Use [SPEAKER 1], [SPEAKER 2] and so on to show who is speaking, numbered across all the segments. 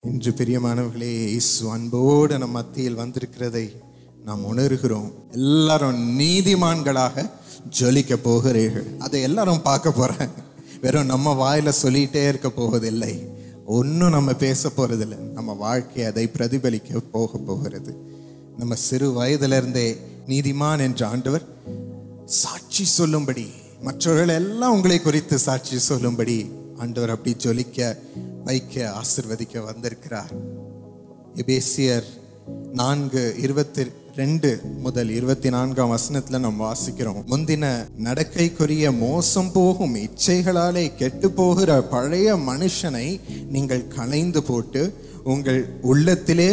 [SPEAKER 1] இன்று பிரியமானவர்களே, இயேசு அன்போடு நம் மத்தியில் வந்திருக்கிறதை நாம் உணர்கிறோம். எல்லாரும் நீதிமான்களாக ஜொலிக்க போகிறீர்கள். அதை எல்லாரும் பார்க்க போறாங்க. வெறும் நம்ம வாயில சொல்லிட்டே இருக்க போவதில்லை. ஒன்றும் நம்ம பேச போறதில்லை. நம்ம வாழ்க்கை அதை பிரதிபலிக்க போகிறது. நம்ம சிறு வயதிலிருந்தே நீதிமான் என்ற ஆண்டவர் சாட்சி சொல்லும்படி, மற்றவர்கள் எல்லாம் உங்களை குறித்து சாட்சி சொல்லும்படி ஆண்டவர் அப்படி ஜொலிக்க வைக்க ஆசிர்வதிக்க வந்திருக்கிறார். எபேசியர் 4:22 முதல் 24 நாம் வாசிக்கிறோம். முந்தின நடக்கைக்குரிய மோசம் போகும் இச்சைகளாலே கெட்டு போகிற பழைய மனுஷனை நீங்கள் களைந்து போட்டு உங்கள் உள்ளத்திலே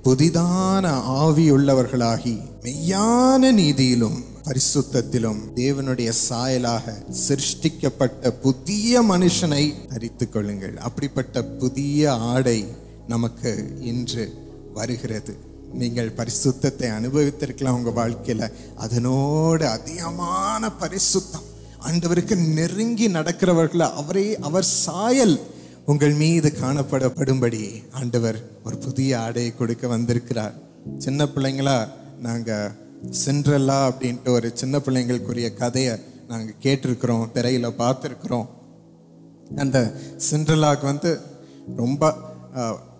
[SPEAKER 1] புதிதான ஆவியுள்ளவர்களாகி மெய்யான நீதியிலும் பரிசுத்தத்திலும் தேவனுடைய சாயலாக சிருஷ்டிக்கப்பட்ட புதிய மனுஷனை தரித்துக் கொள்ளுங்கள். அப்படிப்பட்ட புதிய ஆடை நமக்கு இன்று வருகிறது. நீங்கள் பரிசுத்தத்தை அனுபவித்திருக்கலாம் உங்க வாழ்க்கையில. அதனோடு அதிகமான பரிசுத்தம், ஆண்டவருக்கு நெருங்கி நடக்கிறவர்கள் அவர் சாயல் உங்கள் மீது காணப்படப்படும்படி ஆண்டவர் ஒரு புதிய ஆடையை கொடுக்க வந்திருக்கிறார். சின்ன பிள்ளைங்களா நாங்க சிண்ட்ரெல்லா அப்படின்ட்டு ஒரு சின்ன பிள்ளைங்களுக்குரிய கதையை நாங்கள் கேட்டிருக்கிறோம், திரையில பார்த்துருக்கிறோம். அந்த சிண்ட்ரெல்லாவுக்கு ரொம்ப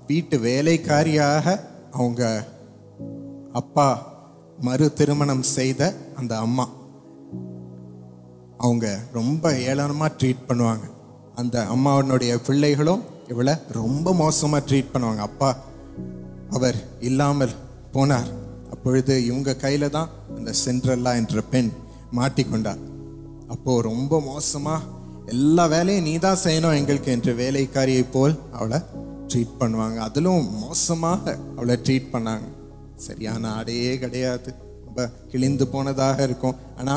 [SPEAKER 1] வீட்டு வேலைக்காரியாக அவங்க அப்பா மறு திருமணம் செய்த அந்த அம்மா அவங்க ரொம்ப ஏளனமா ட்ரீட் பண்ணுவாங்க. அந்த அம்மாவனுடைய பிள்ளைகளும் இவளை ரொம்ப மோசமா ட்ரீட் பண்ணுவாங்க. அப்பா அவர் இல்லாமல் போனார். அப்பொழுது இவங்க கையில தான் அந்த சிண்ட்ரெல்லா என்ற பெண் மாட்டிக்கொண்டார். அப்போ ரொம்ப மோசமா எல்லா வேலையும் நீ தான் செய்யணும் எங்களுக்கு என்று வேலைக்காரியை போல் அவளை ட்ரீட் பண்ணுவாங்க. அதிலும் மோசமாக அவளை ட்ரீட் பண்ணாங்க. சரியான ஆடையே கிடையாது, ரொம்ப கிழிந்து போனதாக இருக்கும். ஆனா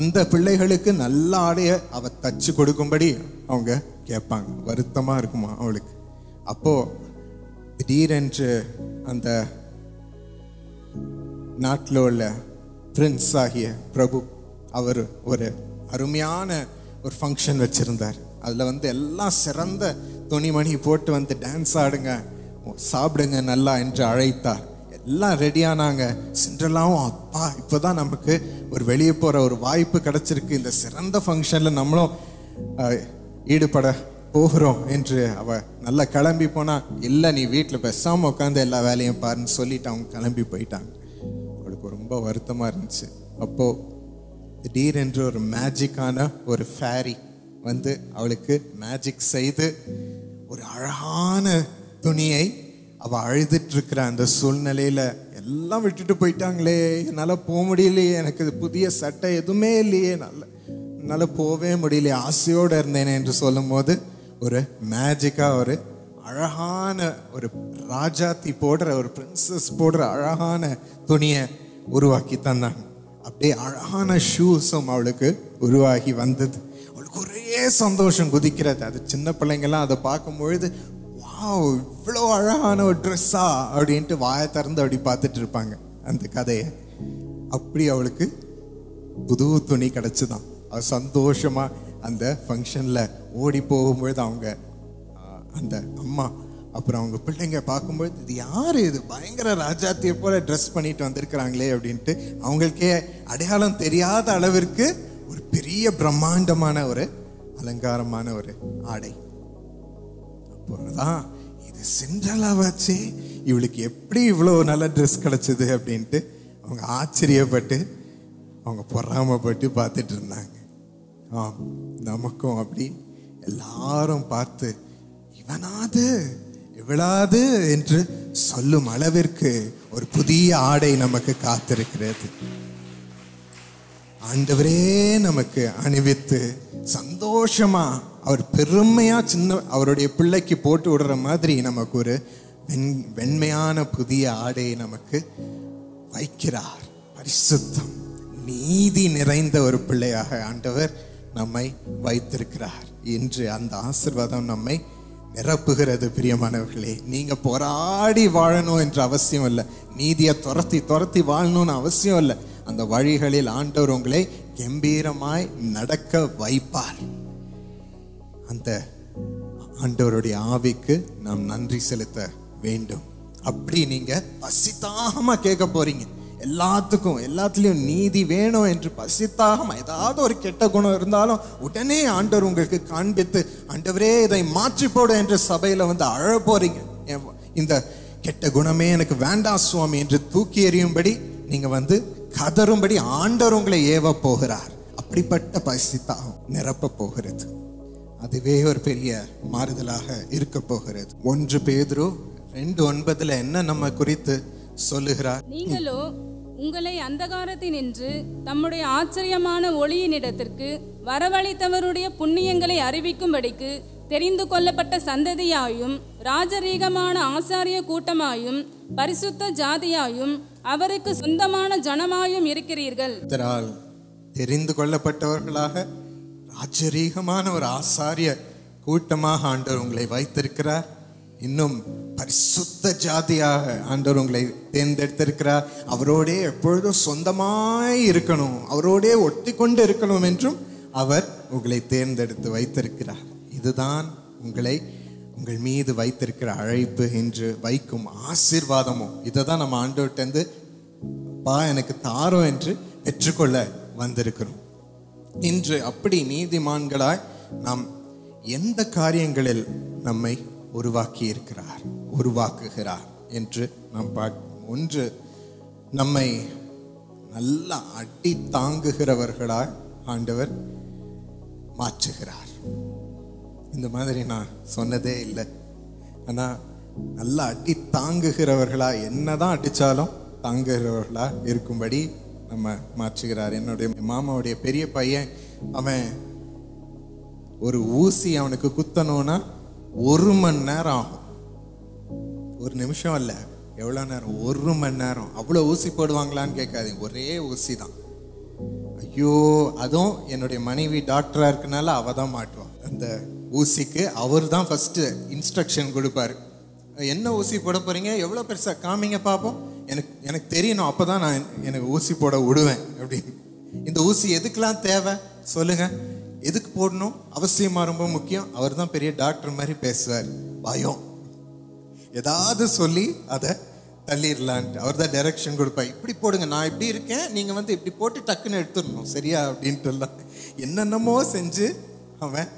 [SPEAKER 1] அந்த பிள்ளைகளுக்கு நல்ல ஆடையை அவ தச்சு கொடுக்கும்படி அவங்க கேட்பாங்க. வருத்தமா இருக்குமா அவளுக்கு. அப்போ திடீரென்று அந்த நாட்டில் உள்ள பிரின்ஸ் ஆகிய பிரபு அவர் ஒரு அருமையான ஒரு ஃபங்க்ஷன் வச்சிருந்தார். அதில் எல்லாம் சிறந்த துணிமணி போட்டு டான்ஸ் ஆடுங்க, சாப்பிடுங்க நல்லா என்று அழைத்தார். எல்லாம் ரெடியானாங்க. சிண்ட்ரெல்லாவும் அப்பா இப்போதான் நமக்கு ஒரு வெளியே போகிற ஒரு வாய்ப்பு கிடைச்சிருக்கு, இந்த சிறந்த ஃபங்க்ஷனில் நம்மளும் ஈடுபட போகிறோம் என்று அவ நல்லா கிளம்பி போனா, இல்லை நீ வீட்டில் பேசாமல் உட்காந்து எல்லா வேலையும் பாருன்னு சொல்லிட்டு அவங்க கிளம்பி போயிட்டாங்க. அவளுக்கு ரொம்ப வருத்தமா இருந்துச்சு. அப்போ திடீரென்று ஒரு மேஜிக்கான ஒரு ஃபேரி அவளுக்கு மேஜிக் செய்து ஒரு அழகான துணியை அவ அழுதுட்டு இருக்கிற அந்த சூழ்நிலையில எல்லாம் விட்டுட்டு போயிட்டாங்களே, என்னால போக முடியலையே, எனக்கு புதிய சட்டை எதுவுமே இல்லையே, என்னால போவே முடியலையே, ஆசையோடு இருந்தேனே என்று சொல்லும் போது ஒரு மேஜிக்கா ஒரு அழகான ஒரு ராஜாத்தி போடுற ஒரு பிரின்சஸ் போடுற அழகான துணியை உருவாக்கி தந்தாங்க. அப்படியே அழகான ஷூஸும் அவளுக்கு உருவாகி வந்தது. அவளுக்கு ஒரே சந்தோஷம் குதிக்கிறது. அது சின்ன பிள்ளைங்கெல்லாம் அதை பார்க்கும் பொழுது வாவ் இவ்வளோ அழகான ஒரு ட்ரெஸ்ஸா அப்படின்ட்டு வாயை திறந்து அப்படி பார்த்துட்டு இருப்பாங்க அந்த கதையை. அப்படி அவளுக்கு புது துணி கிடைச்சுதான். அவ சந்தோஷமா அந்த ஃபங்க்ஷன்ல ஓடி போகும்பொழுது அவங்க அந்த அம்மா அப்புறம் அவங்க பிள்ளைங்க பார்க்கும்போது, இது யாரு, இது பயங்கர ராஜாத்தியை போல ட்ரெஸ் பண்ணிட்டு வந்திருக்கிறாங்களே அப்படின்ட்டு அவங்களுக்கே அடையாளம் தெரியாத அளவிற்கு ஒரு பெரிய பிரம்மாண்டமான ஒரு அலங்காரமான ஒரு ஆடை. அப்போதான் இது சிண்ட்ரெல்லாவாச்சே, இவளுக்கு எப்படி இவ்வளோ நல்ல ட்ரெஸ் கிடைச்சது அப்படின்ட்டு அவங்க ஆச்சரியப்பட்டு அவங்க பொறாமப்பட்டு பார்த்துட்டு இருந்தாங்க. நமக்கும் அப்படி எல்லாரும் பார்த்து இவனாது இவளாது என்று சொல்லும் அளவிற்கு ஒரு புதிய ஆடை நமக்கு காத்திருக்கிறது. ஆண்டவரே நமக்கு அணிவித்து சந்தோஷமா அவர் பெருமையா அவருடைய பிள்ளைக்கு போட்டு விடுற மாதிரி நமக்கு ஒரு வெண்மையான புதிய ஆடையை நமக்கு வைக்கிறார். பரிசுத்தம் நீதி நிறைந்த ஒரு பிள்ளையாக ஆண்டவர் நம்மை வைத்திருக்கிறார். இன்று அந்த ஆசீர்வாதம் நம்மை நிரப்புகிறது. பிரியமானவர்களே, நீங்க போராடி வாழணும் என்ற அவசியம் இல்லை, நீதியை துரத்தி வாழணும்னு அவசியம் இல்லை. அந்த வழிகளில் ஆண்டவர் உங்களை கம்பீரமாய் நடக்க வைப்பார். அந்த ஆண்டவருடைய ஆவிக்கு நாம் நன்றி செலுத்த வேண்டும். அப்படி நீங்க பசித்தாகமா கேட்க போறீங்க. எல்லாத்துலயும் நீதி வேணும் என்று பசித்தாகமா, ஏதாவது ஒரு கெட்ட குணம் இருந்தாலும் உடனே ஆண்டவர் உங்களுக்கு காண்பித்து, ஆண்டவரே இதை மாற்றி போட என்று சபையில வந்து அழ போறீங்க. இந்த கெட்ட குணமே எனக்கு வேண்டாம் சுவாமி என்று தூக்கி எறியும்படி நீங்க வந்து கதறும்படி ஆண்டவர் உங்களை ஏவ போகிறார். அப்படிப்பட்ட பசித்தாகம் நிரப்ப போகிறது. அதுவே ஒரு பெரிய மாறுதலாக இருக்க போகிறது. 1 பேதுரு 2:9 என்ன நம்ம குறித்து சொல்லுகிறார்?
[SPEAKER 2] நீங்களோ உங்களை அந்தகாரத்தினின்று தம்முடைய ஆச்சரியமான ஒளியினிடத்திற்கு வரவழைத்தவருடைய புண்ணியங்களை அறிவிக்கும்படிக்கு தெரிந்து கொள்ளப்பட்ட சந்ததியாயும் ராஜரீகமான ஆசாரிய கூட்டமாயும் பரிசுத்த ஜாதியாயும் அவருக்கு சொந்தமான ஜனமாயும் இருக்கிறீர்கள்.
[SPEAKER 1] தெரிந்து கொள்ளப்பட்டவர்களாக ராஜரீகமான ஒரு ஆசாரிய கூட்டமாக ஆண்டவர் உங்களை வைத்திருக்கிறார். இன்னும் பரிசுத்த ஜாதியாக ஆண்டவர் உங்களை தேர்ந்தெடுத்திருக்கிறார். அவரோடே எப்பொழுதும் சொந்தமாய் இருக்கணும், அவரோடே ஒட்டி கொண்டு இருக்கணும் என்றும் அவர் உங்களை தேர்ந்தெடுத்து வைத்திருக்கிறார். இதுதான் உங்கள் மீது வைத்திருக்கிற அழைப்பு என்று வைக்கும் ஆசீர்வாதமும். இதை தான் நம்ம ஆண்டவர்கிட்ட பா எனக்கு தாரோம் என்று பெற்றுக்கொள்ள வந்திருக்கிறோம். இன்று அப்படி நீதிமான்களாய் நாம் எந்த காரியங்களில் நம்மை உருவாக்குகிறார் என்று நாம் பார்க்கிறோம். ஒன்று, நம்மை நல்லா அடி தாங்குகிறவர்களாய் ஆண்டவர் மாற்றுகிறார். இந்த மாதிரி நான் சொன்னதே இல்லை. ஆனால் நல்லா அடி தாங்குகிறவர்களா, என்னதான் அடித்தாலும் தாங்குகிறவர்களா இருக்கும்படி நம்ம மாற்றுகிறார். என்னுடைய மாமாவுடைய பெரிய பையன், அவன் ஒரு ஊசி அவனுக்கு குத்தணும்னா 1 மணி நேரம் ஆகும். 1 நிமிஷம் இல்லை, எவ்வளோ நேரம்? 1 மணி நேரம். அவ்வளோ ஊசி போடுவாங்களான்னு கேட்காதீங்க, ஒரே ஊசி தான். ஐயோ, அதுவும் என்னுடைய மனைவி டாக்டராக இருக்கனால அவள் தான் மாட்டுவாள். அந்த ஊசிக்கு அவர் தான் ஃபஸ்ட்டு இன்ஸ்ட்ரக்ஷன் கொடுப்பாரு. என்ன ஊசி போட போகிறீங்க, எவ்வளோ பெருசாக காமிங்க பார்ப்போம், எனக்கு தெரியணும், அப்போ தான் எனக்கு ஊசி போட விடுவேன் அப்படின்னு. இந்த ஊசி எதுக்கெல்லாம் தேவை சொல்லுங்கள், எதுக்கு போடணும், அவசியமாக ரொம்ப முக்கியம். அவர் தான் பெரிய டாக்டர் மாதிரி பேசுவார். பயம் ஏதாவது சொல்லி அதை தள்ளிடலான்ட்டு அவர் தான் டைரக்ஷன் கொடுப்பார். இப்படி போடுங்க, நான் இப்படி இருக்கேன், நீங்கள் வந்து இப்படி போட்டு டக்குன்னு எடுத்துடணும் சரியா அப்படின்ட்டுலாம் என்னென்னமோ செஞ்சு அவன்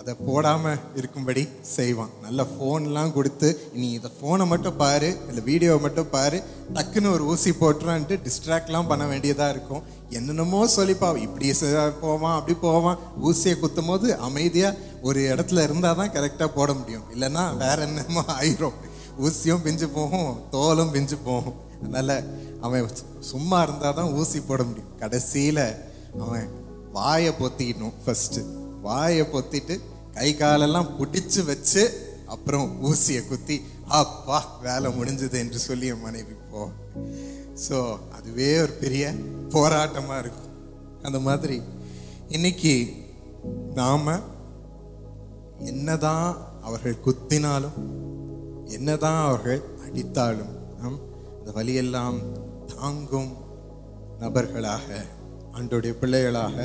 [SPEAKER 1] அதை போடாமல் இருக்கும்படி செய்வான். நல்ல ஃபோன்லாம் கொடுத்து, நீ இதை ஃபோனை மட்டும் பாரு, இல்லை வீடியோவை மட்டும் பாரு, டக்குன்னு ஒரு ஊசி போட்டுறான்ட்டு டிஸ்ட்ராக்ட்லாம் பண்ண வேண்டியதாக இருக்கும். என்னென்னமோ சொல்லிப்பா, இப்படி போவான் அப்படி போவான். ஊசியை குத்தும் போது அமைதியாக ஒரு இடத்துல இருந்தால் தான் கரெக்டாக போட முடியும், இல்லைன்னா வேற என்னமோ ஆயிரும். ஊசியும் பிஞ்சு போகும், தோலும் பிஞ்சு போகும். அதனால் அவன் சும்மா இருந்தால் தான் ஊசி போட முடியும். கடைசியில் அவன் வாயை பொத்திக்கணும். ஃபஸ்ட்டு வாயை பொத்திட்டு கை காலெல்லாம் பிடிச்சி வச்சு அப்புறம் ஊசியை குத்தி அப்பா வேலை முடிஞ்சது என்று சொல்லி என் மனைவி போ. ஸோ அதுவே ஒரு பெரிய போராட்டமாக இருக்கும். அந்த மாதிரி இன்னைக்கு நாம் என்னதான் அவர்கள் குத்தினாலும், என்னதான் அவர்கள் அடித்தாலும், நாம் இந்த வழியெல்லாம் தாங்கும் நபர்களாக, ஆண்டோடைய பிள்ளைகளாக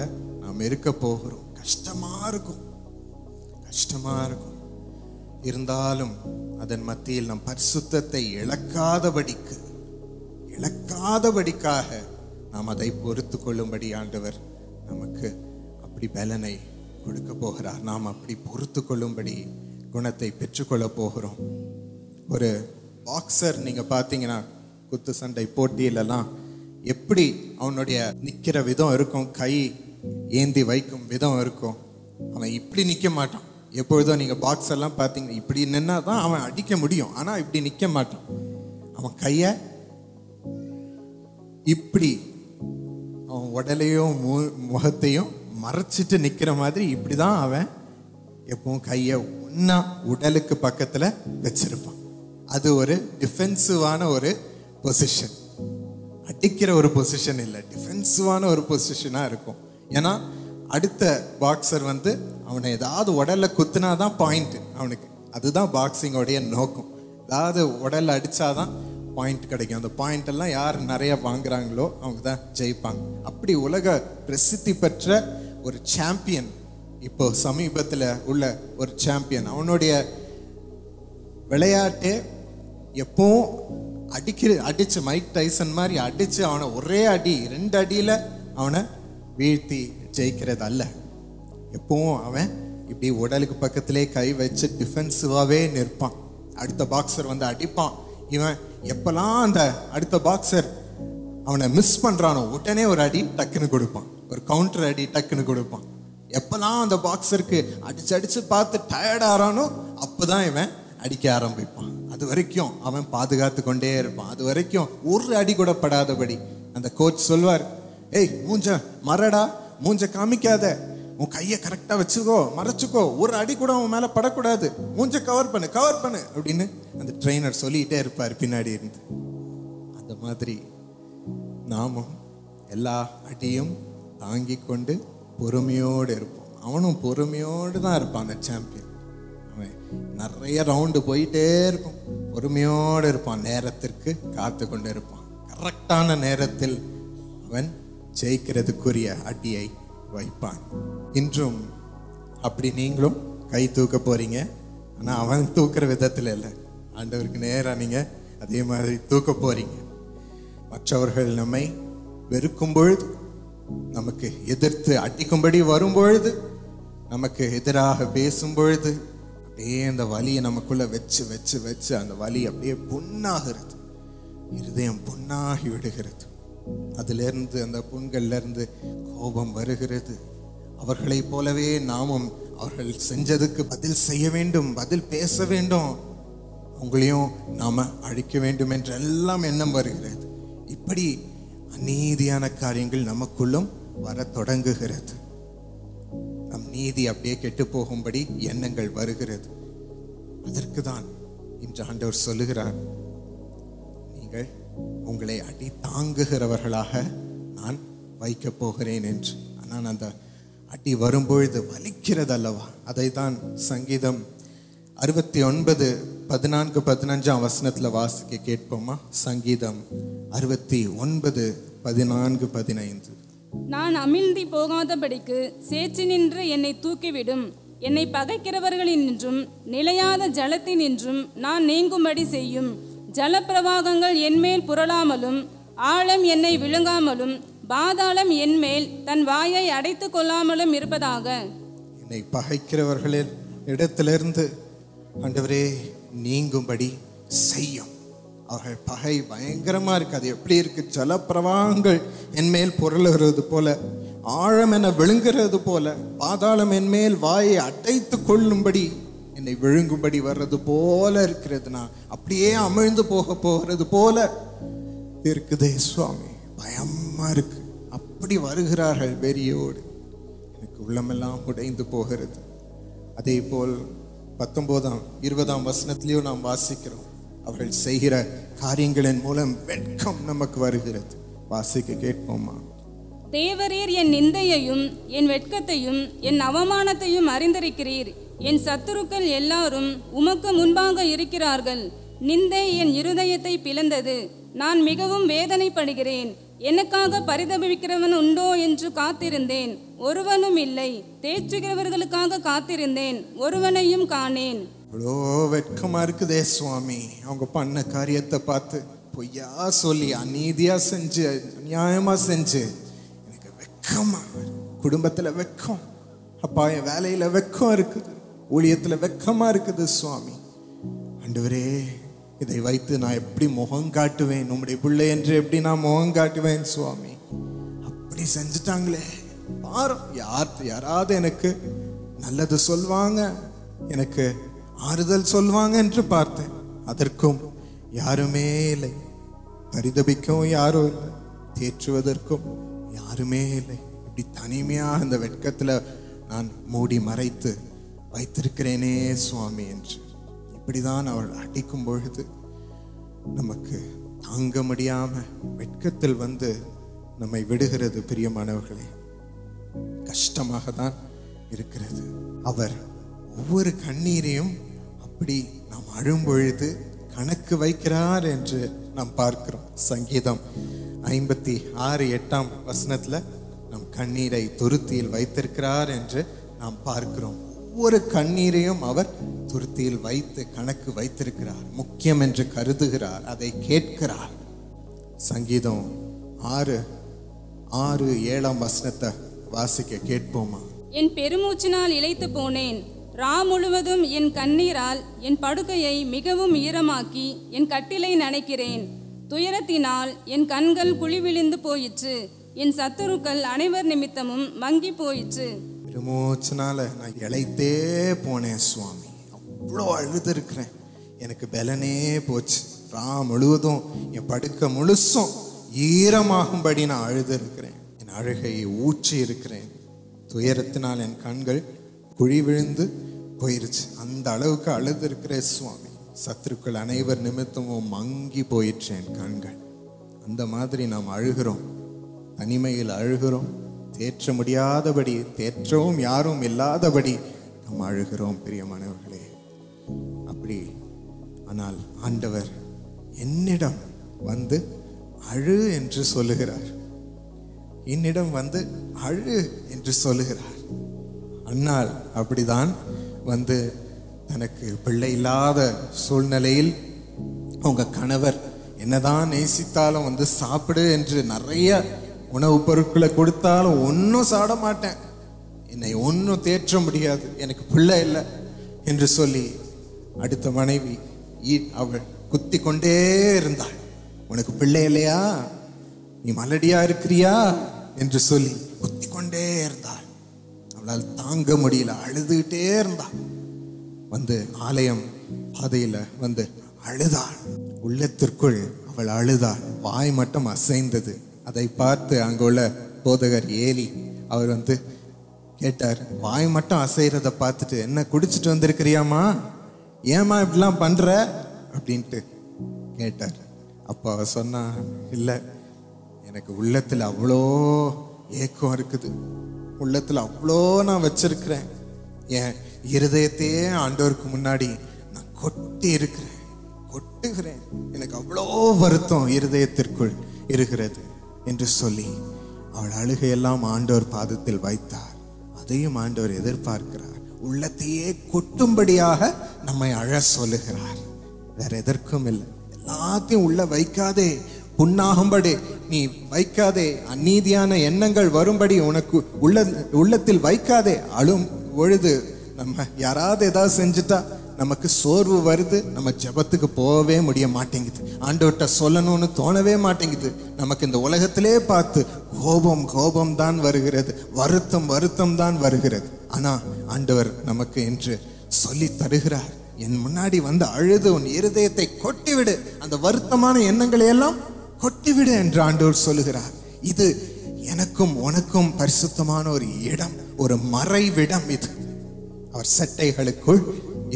[SPEAKER 1] நாம் இருக்க போகிறோம். கஷ்டமாக இருக்கும். இருந்தாலும் அதன் மத்தியில் நம் பரிசுத்தத்தை இழக்காதபடிக்காக நாம் அதை பொறுத்து கொள்ளும்படி ஆண்டவர் நமக்கு அப்படி பலனை கொடுக்க போகிறார். நாம் அப்படி பொறுத்து கொள்ளும்படி குணத்தை பெற்றுக்கொள்ள போகிறோம். ஒரு பாக்ஸர் நீங்கள் பார்த்தீங்கன்னா, குத்து சண்டை போட்டியிலலாம் எப்படி அவனுடைய நிற்கிற விதம் இருக்கும், கை ஏந்தி வைக்கும் விதம் இருக்கும். அவன் இப்படி நிற்க மாட்டான். எப்பொழுதும் நீங்கள் பாக்ஸ் எல்லாம் பார்த்தீங்க, இப்படி நின்னா தான் அவன் அடிக்க முடியும், ஆனால் இப்படி நிற்க மாட்டான். அவன் கையை இப்படி அவன் உடலையும் முகத்தையும் மறைச்சிட்டு நிற்கிற மாதிரி இப்படி தான் அவன் எப்பவும் கையை ஒன்றா உடலுக்கு பக்கத்தில் வச்சிருப்பான். அது ஒரு டிஃபென்சிவான ஒரு பொசிஷன், அடிக்கிற ஒரு பொசிஷன் இல்லை, டிஃபென்சிவான ஒரு பொசிஷனாக இருக்கும். ஏன்னா அடுத்த பாக்ஸர் வந்து அவனை ஏதாவது உடலில் குத்துனா தான் பாயிண்ட் அவனுக்கு. அதுதான் பாக்ஸிங்கோடைய நோக்கம். ஏதாவது உடலில் அடித்தாதான் பாயிண்ட் கிடைக்கும். அந்த பாயிண்ட் எல்லாம் யார் நிறைய வாங்குறாங்களோ அவங்க தான் ஜெயிப்பாங்க. அப்படி உலக பிரசித்தி பெற்ற ஒரு சாம்பியன், இப்போ சமீபத்தில் உள்ள ஒரு சாம்பியன், அவனுடைய விளையாட்டே எப்பவும் அடிச்சு மைக் டைசன் மாதிரி அடிச்சு அவனை ஒரே அடி 2 அடியில அவனை வீழ்த்தி ஜெயிக்கிறது அல்ல. எப்பவும் அவன் இப்படி உடலுக்கு பக்கத்திலே கை வச்சு டிஃபென்சிவாவே நிற்பான். அடுத்த பாக்ஸர் வந்து அடிப்பான். இவன் எப்பெல்லாம் அந்த அடுத்த பாக்ஸர் அவனை மிஸ் பண்றானோ உடனே ஒரு அடி டக்குன்னு கொடுப்பான், ஒரு கவுண்டர் அடி டக்குன்னு கொடுப்பான். எப்பெல்லாம் அந்த பாக்ஸருக்கு அடிச்சு பார்த்து டயர்ட் ஆறானோ அப்பதான் இவன் அடிக்க ஆரம்பிப்பான். அது வரைக்கும் அவன் பாதுகாத்து கொண்டே இருப்பான். அது வரைக்கும் ஒரு அடி கூட படாதபடி அந்த கோச் சொல்வார், ஏய் மூஞ்ச மறடா, மூஞ்ச காமிக்காத, உன் கையை கரெக்டா வச்சுக்கோ, மறைச்சுக்கோ, ஒரு அடி கூட உன் மேல படக்கூடாது, மூஞ்ச கவர் பண்ணு அப்படின்னு அந்த ட்ரெயினர் சொல்லிட்டே இருப்பார் பின்னாடி இருந்து. அந்த மாதிரி நாமும் எல்லா அடியும் தாங்கி கொண்டு பொறுமையோடு இருப்போம். அவனும் பொறுமையோடு தான் இருப்பான். அந்த சாம்பியன் அவன் நிறைய ரவுண்டு போயிட்டே இருக்கும், பொறுமையோடு இருப்பான், நேரத்திற்கு காத்து கொண்டு இருப்பான். கரெக்டான நேரத்தில் அவன் ஜெயிக்கிறதுக்குரிய அடியை வைப்பான். இன்றும் அப்படி நீங்களும் கை தூக்க போறீங்க. ஆனா அவன் தூக்குற விதத்துல இல்லை, ஆண்டவருக்கு நேரா நீங்க அதே மாதிரி தூக்க போறீங்க. மற்றவர்கள் நம்மை வெறுக்கும் பொழுது, நமக்கு எதிர்த்து அடிக்கும்படி வரும் பொழுது, நமக்கு எதிராக பேசும் பொழுது, அப்படியே அந்த வலியை நமக்குள்ள வச்சு வச்சு வச்சு அந்த வலி அப்படியே புண்ணாகிறது, இருதயம் புண்ணாகி விடுகிறது. அதிலிருந்து அந்த புண்கள்ல இருந்து கோபம் வருகிறது. அவர்களை போலவே நாமும் அவர்கள் செஞ்சதுக்கு பதில் செய்ய வேண்டும், பதில் பேச வேண்டும், அவங்களையும் நாம அழிக்க வேண்டும் என்றெல்லாம் எண்ணம் வருகிறது. இப்படி அநீதியான காரியங்கள் நமக்குள்ளும் வர தொடங்குகிறது. நம் நீதி அப்படியே கெட்டு போகும்படி எண்ணங்கள் வருகிறது. அதற்கு தான் இன்று ஆண்டவர் சொல்லுகிறார், நீங்கள் உங்களை அடி தாங்குகிறவர்களாக நான் வைக்க போகிறேன் என்று. ஆனால் அந்த அடி வரும்பொழுது வலிக்கிறது அல்லவா? அதை தான் சங்கீதம் 69:14-15 வாசிக்க கேட்போமா? சங்கீதம் 69:14-15.
[SPEAKER 2] நான் அமிழ்ந்தி போகாதபடிக்கு சேற்று நின்று என்னை தூக்கிவிடும், என்னை பகைக்கிறவர்களினின்றும் நிலையாத ஜலத்தினின்றும் நான் நீங்கும்படி செய்யும். ஜலப்பிரவாகங்கள் என்மேல் புரளாமலும் ஆழம் என்னை விழுங்காமலும் பாதாளம் என்மேல் தன் வாயை அடைத்து கொள்ளாமலும் இருப்பதாக.
[SPEAKER 1] என்னை பகைக்கிறவர்களின் இடத்திலிருந்து ஆண்டவரே நீங்கும்படி செய்யும். அவர்கள் பகை பயங்கரமா இருக்கு. அது எப்படி இருக்கு? ஜலப்பிரவாகங்கள் என்மேல் புரளுகிறது போல, ஆழம் என விழுங்குறது போல, பாதாளம் என்மேல் வாயை அடைத்து கொள்ளும்படி என்னை விழுங்கும்படி வர்றது போல இருக்கிறது. நான் அப்படியே அமிழ்ந்து போகிறது போல இருக்குதே சுவாமி, பயமா இருக்கு. அப்படி வருகிறார்கள் வெறியோடு. எனக்கு உள்ளமெல்லாம் உடைந்து போகிறது. அதே போல் 19-20 நாம் வாசிக்கிறோம், அவர்கள் செய்கிற காரியங்களின் மூலம் வெட்கம் நமக்கு வருகிறது. வாசிக்க கேட்போமா?
[SPEAKER 2] தேவரீர் என் நிந்தையையும் என் வெட்கத்தையும் என் அவமானத்தையும் அறிந்திருக்கிறீர். என் சத்துருக்கள் எல்லாரும் உமக்கு முன்பாக இருக்கிறார்கள். நிந்தை என் இருதயத்தை பிளந்தது. நான் மிகவும் வேதனைப்படுகிறேன். எனக்காக பரிதபிக்கிறவன் உண்டோ என்று காத்திருந்தேன், ஒருவனும் இல்லை. தேற்றுகிறவர்களுக்காக காத்திருந்தேன், ஒருவனையும் காணேன்.
[SPEAKER 1] இவ்வளோ வெட்கமா இருக்குதே சுவாமி. அவங்க பண்ண காரியத்தை பார்த்து பொய்யா சொல்லி அநீதியா செஞ்சு அநியாயமா செஞ்சு எனக்கு வெட்கமா, குடும்பத்துல வெட்கம், அப்பா என் வேலையில வெட்கம் இருக்குது, ஊழியத்துல வெட்கமா இருக்குது சுவாமி. ஆண்டவரே, இதை வைத்து நான் எப்படி முகம் காட்டுவேன்? உம்முடைய பிள்ளை என்று எப்படி நான் முகம் காட்டுவேன் சுவாமி? அப்படி செஞ்சுட்டாங்களே பாரு. யாராவது எனக்கு நல்லது சொல்வாங்க, எனக்கு ஆறுதல் சொல்வாங்க என்று பார்த்தேன். அதற்கும் யாருமே இல்லை. பரிதபிக்கவும் யாரும் இல்லை, தேற்றுவதற்கும் யாருமே இல்லை. இப்படி தனிமையா அந்த வெட்கத்துல நான் மூடி மறைத்து வைத்திருக்கிறேனே சுவாமி என்று. இப்படிதான் அவள் அடிக்கும் பொழுது நமக்கு தாங்க முடியாம வெட்கத்தில் வந்து நம்மை விடுகிறது. பிரியமானவர்களே, கஷ்டமாக தான் இருக்கிறது. அவர் ஒவ்வொரு கண்ணீரையும் அப்படி நாம் அழும் பொழுது கணக்கு வைக்கிறார் என்று நாம் பார்க்கிறோம். சங்கீதம் 56:8 நம் கண்ணீரை துருத்தியில் வைத்திருக்கிறார் என்று நாம் பார்க்கிறோம். ஒவ்வொரு கண்ணீரையும் அவர் துருத்தியில் வைத்து கணக்கு வைத்திருக்கிறார், முக்கியம் என்று கருதுகிறார், அதை கேட்கிறார். சங்கீதம் 6:7 வாசிக்க கேட்போமா?
[SPEAKER 2] என் பெருமூச்சினால் இளைத்து போனேன், ரா முழுவதும் என் கண்ணீரால் என் படுக்கையை மிகவும் ஈரமாக்கி என் கட்டிலை நனைக்கிறேன். துயரத்தினால் என் கண்கள் குழிவிழிந்து போயிற்று, என் சத்துருக்கள் அனைவர் நிமித்தமும் மங்கி போயிற்று.
[SPEAKER 1] பெருமூச்சினால நான் இளைத்தே போனேன் சுவாமி, அவ்வளோ அழுது இருக்கிறேன், எனக்கு பலனே போச்சு, ரா முழுவதும் என் படுக்கை முழுசும் ஈரமாகும்படி நான் அழுது இருக்கிறேன், என் அழுகையை ஊற்றி இருக்கிறேன், துயரத்தினால் என் கண்கள் குழி விழுந்து போயிருச்சு, அந்த அளவுக்கு அழுது இருக்கிறேன் சுவாமி, சத்துருக்கள் அனைவர் நிமித்தமும் மங்கி போயிற்று என் கண்கள். அந்த மாதிரி நாம் அழுகிறோம், தனிமையில் அழுகிறோம், தேற்ற முடியாதபடி, தேற்றவும் யாரும் இல்லாதபடி நாம் அழுகிறோம் பிரியமானவர்களே. அப்படி ஆனால் ஆண்டவர் என்னிடம் வந்து அழு என்று சொல்லுகிறார், என்னிடம் வந்து அழு என்று சொல்லுகிறார். அன்னாள் அப்படிதான் வந்து தனக்கு பிள்ளை இல்லாத சூழ்நிலையில் அவங்க கணவர் என்னதான் நேசித்தாலும் வந்து சாப்பிடு என்று நிறைய உணவுப் பொருட்களை கொடுத்தாலும் ஒன்றும் சாப்பிட மாட்டேன், என்னை ஒன்றும் தேற்ற முடியாது, எனக்கு பிள்ளை இல்லை என்று சொல்லி அடுத்த மனைவி அவள் குத்தி கொண்டே இருந்தாள். உனக்கு பிள்ளை இல்லையா, நீ மலடியா இருக்கிறியா என்று சொல்லி குத்தி கொண்டே இருந்தாள். அவளால் தாங்க முடியல, அழுதுகிட்டே இருந்தாள். வந்து ஆலயம் பாதையில வந்து அழுதாள், உள்ளத்திற்குள் அவள் அழுதாள், வாய் மட்டும் அசைந்தது. அதை பார்த்து அங்குள்ள போதகர் ஏலி அவர் வந்து கேட்டார், வாய் மட்டும் அசைறத பார்த்துட்டு என்ன குடிச்சிட்டு வந்திருக்கிறியாமா, ஏமா இப்படிலாம் பண்ற அப்படின்ட்டு கேட்டார். அப்போ அவ சொன்னா, இல்லை எனக்கு உள்ளத்தில் அவ்வளோ ஏக்கம் இருக்குது, உள்ளத்தில் அவ்வளோ நான் வச்சிருக்கிறேன், என் இருதயத்தையே ஆண்டவருக்கு முன்னாடி நான் கொட்டுகிறேன், எனக்கு அவ்வளோ வருத்தம் இருதயத்திற்குள் இருக்கிறது என்று சொல்லி அவள் அழுகையெல்லாம் ஆண்டவர் பாதத்தில் வைத்தார். அதையும் ஆண்டவர் எதிர்பார்க்கிறார், உள்ளத்தையே கொட்டும்படியாக நம்மை அழ சொல்லுகிறார், வேற எதற்கும் இல்லை. எல்லாத்தையும் உள்ள வைக்காதே, புண்ணாகும்படி நீ வைக்காதே, அநீதியான எண்ணங்கள் வரும்படி உனக்கு உள்ளத்தில் வைக்காதே. அழும் பொழுது நம்ம யாராவது ஏதாவது செஞ்சுட்டா நமக்கு சோர்வு வருது, நம்ம ஜெபத்துக்கு போகவே முடிய மாட்டேங்குது, ஆண்டவர்கிட்ட சொல்லணும்னு தோணவே மாட்டேங்குது. நமக்கு இந்த உலகத்திலே பார்த்து கோபம் தான் வருகிறது, வருத்தம் தான் வருகிறது. ஆனா ஆண்டவர் நமக்கு என்று சொல்லி தருகிறார், என் முன்னாடி வந்து அழுது உன் இருதயத்தை கொட்டிவிடு, அந்த வருத்தமான எண்ணங்களை எல்லாம் கொட்டிவிடு என்று ஆண்டவர் சொல்லுகிறார். இது எனக்கும் உனக்கும் பரிசுத்தமான ஒரு இடம், ஒரு மறைவிடம். இது அவர் சட்டைகளுக்குள்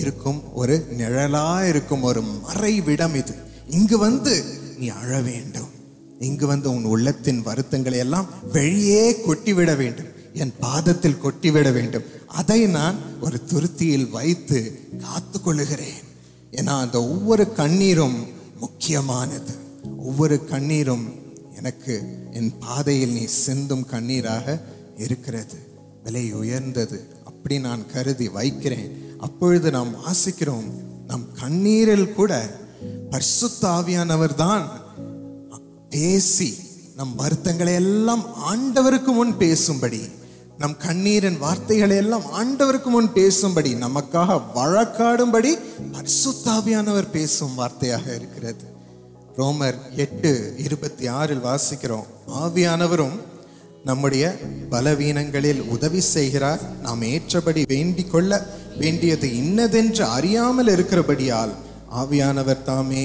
[SPEAKER 1] இருக்கும் ஒரு நிழலா இருக்கும் ஒரு மறைவிடம். இது இங்கு வந்து நீ அழ வேண்டும், இங்கு வந்து உன் உள்ளத்தின் வருத்தங்களை எல்லாம் வெளியே கொட்டிவிட வேண்டும், என் பாதத்தில் கொட்டிவிட வேண்டும். அதை நான் ஒரு துருத்தியில் வைத்து காத்து கொள்ளுகிறேன். ஏன்னா அந்த ஒவ்வொரு கண்ணீரும் முக்கியமானது, ஒவ்வொரு கண்ணீரும் எனக்கு என் பாதையில் நீ சிந்தும் கண்ணீராக இருக்கிறது, விலை உயர்ந்தது, அப்படி நான் கருதி வைக்கிறேன். அப்பொழுது நாம் வாசிக்கிறோம், நம் கண்ணீரில் கூட பரிசுத்த ஆவியானவர் தான் பேசி நம் வருத்தங்களை எல்லாம் ஆண்டவருக்கு முன் பேசும்படி, நம் கண்ணீரின் வார்த்தைகளை எல்லாம் ஆண்டவருக்கு முன் பேசும்படி, நமக்காக வழக்காடும்படி பரிசுத்த ஆவியானவர் பேசும் வார்த்தையாக இருக்கிறது. ரோமர் 8:26 வாசிக்கிறோம், ஆவியானவரும் நம்முடைய பலவீனங்களில் உதவி செய்கிறார், நாம் ஏற்றபடி வேண்டிக் கொள்ள வேண்டியது இன்னதென்று அறியாமல் இருக்கிறபடியால் ஆவியானவர் தாமே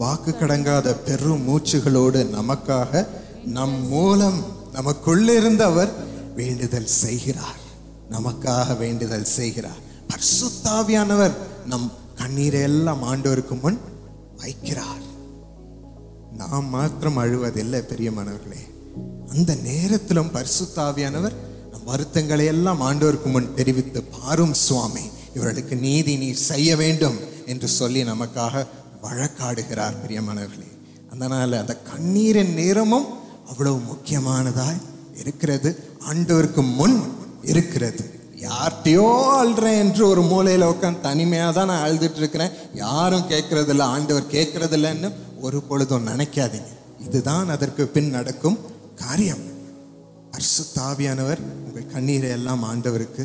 [SPEAKER 1] வாக்கு கடங்காத பெரும் மூச்சுகளோடு நமக்காக நம் மூலம் நமக்குள்ளிருந்து அவர் வேண்டுதல் செய்கிறார், நமக்காக வேண்டுதல் செய்கிறார். பரிசுத்த ஆவியானவர் நம் கண்ணீரை எல்லாம் ஆண்டவருக்கு முன் வைக்கிறார். நாம் மாத்திரம் அழுவதில்லை பிரியமானவர்களே, அந்த நேரத்திலும் பரிசுத்த ஆவியானவர் நம் வருத்தங்களை எல்லாம் ஆண்டவருக்கு முன் தெரிவித்து, பாரும் சுவாமி, இவர்களுக்கு நீதி நீர் செய்ய வேண்டும் என்று சொல்லி நமக்காக வழக்காடுகிறார் பிரியமானவர்களே. அதனால அந்த கண்ணீரின் நேரமும் அவ்வளவு முக்கியமானதாய் இருக்கிறது, ஆண்டவருக்கு முன் இருக்கிறது. யார்கிட்டயோ அழுறேன் என்று ஒரு மூலையில் உட்காந்து தனிமையாக தான் நான் அழுதுட்டு இருக்கிறேன், யாரும் கேட்கறதில்ல, ஆண்டவர் கேட்கறதில்லன்னு ஒரு பொழுதும் நினைக்காதீங்க. இதுதான் அதற்கு பின் நடக்கும் காரியம். பரிசுத்த ஆவியானவர் உங்கள் கண்ணீரை எல்லாம் ஆண்டவருக்கு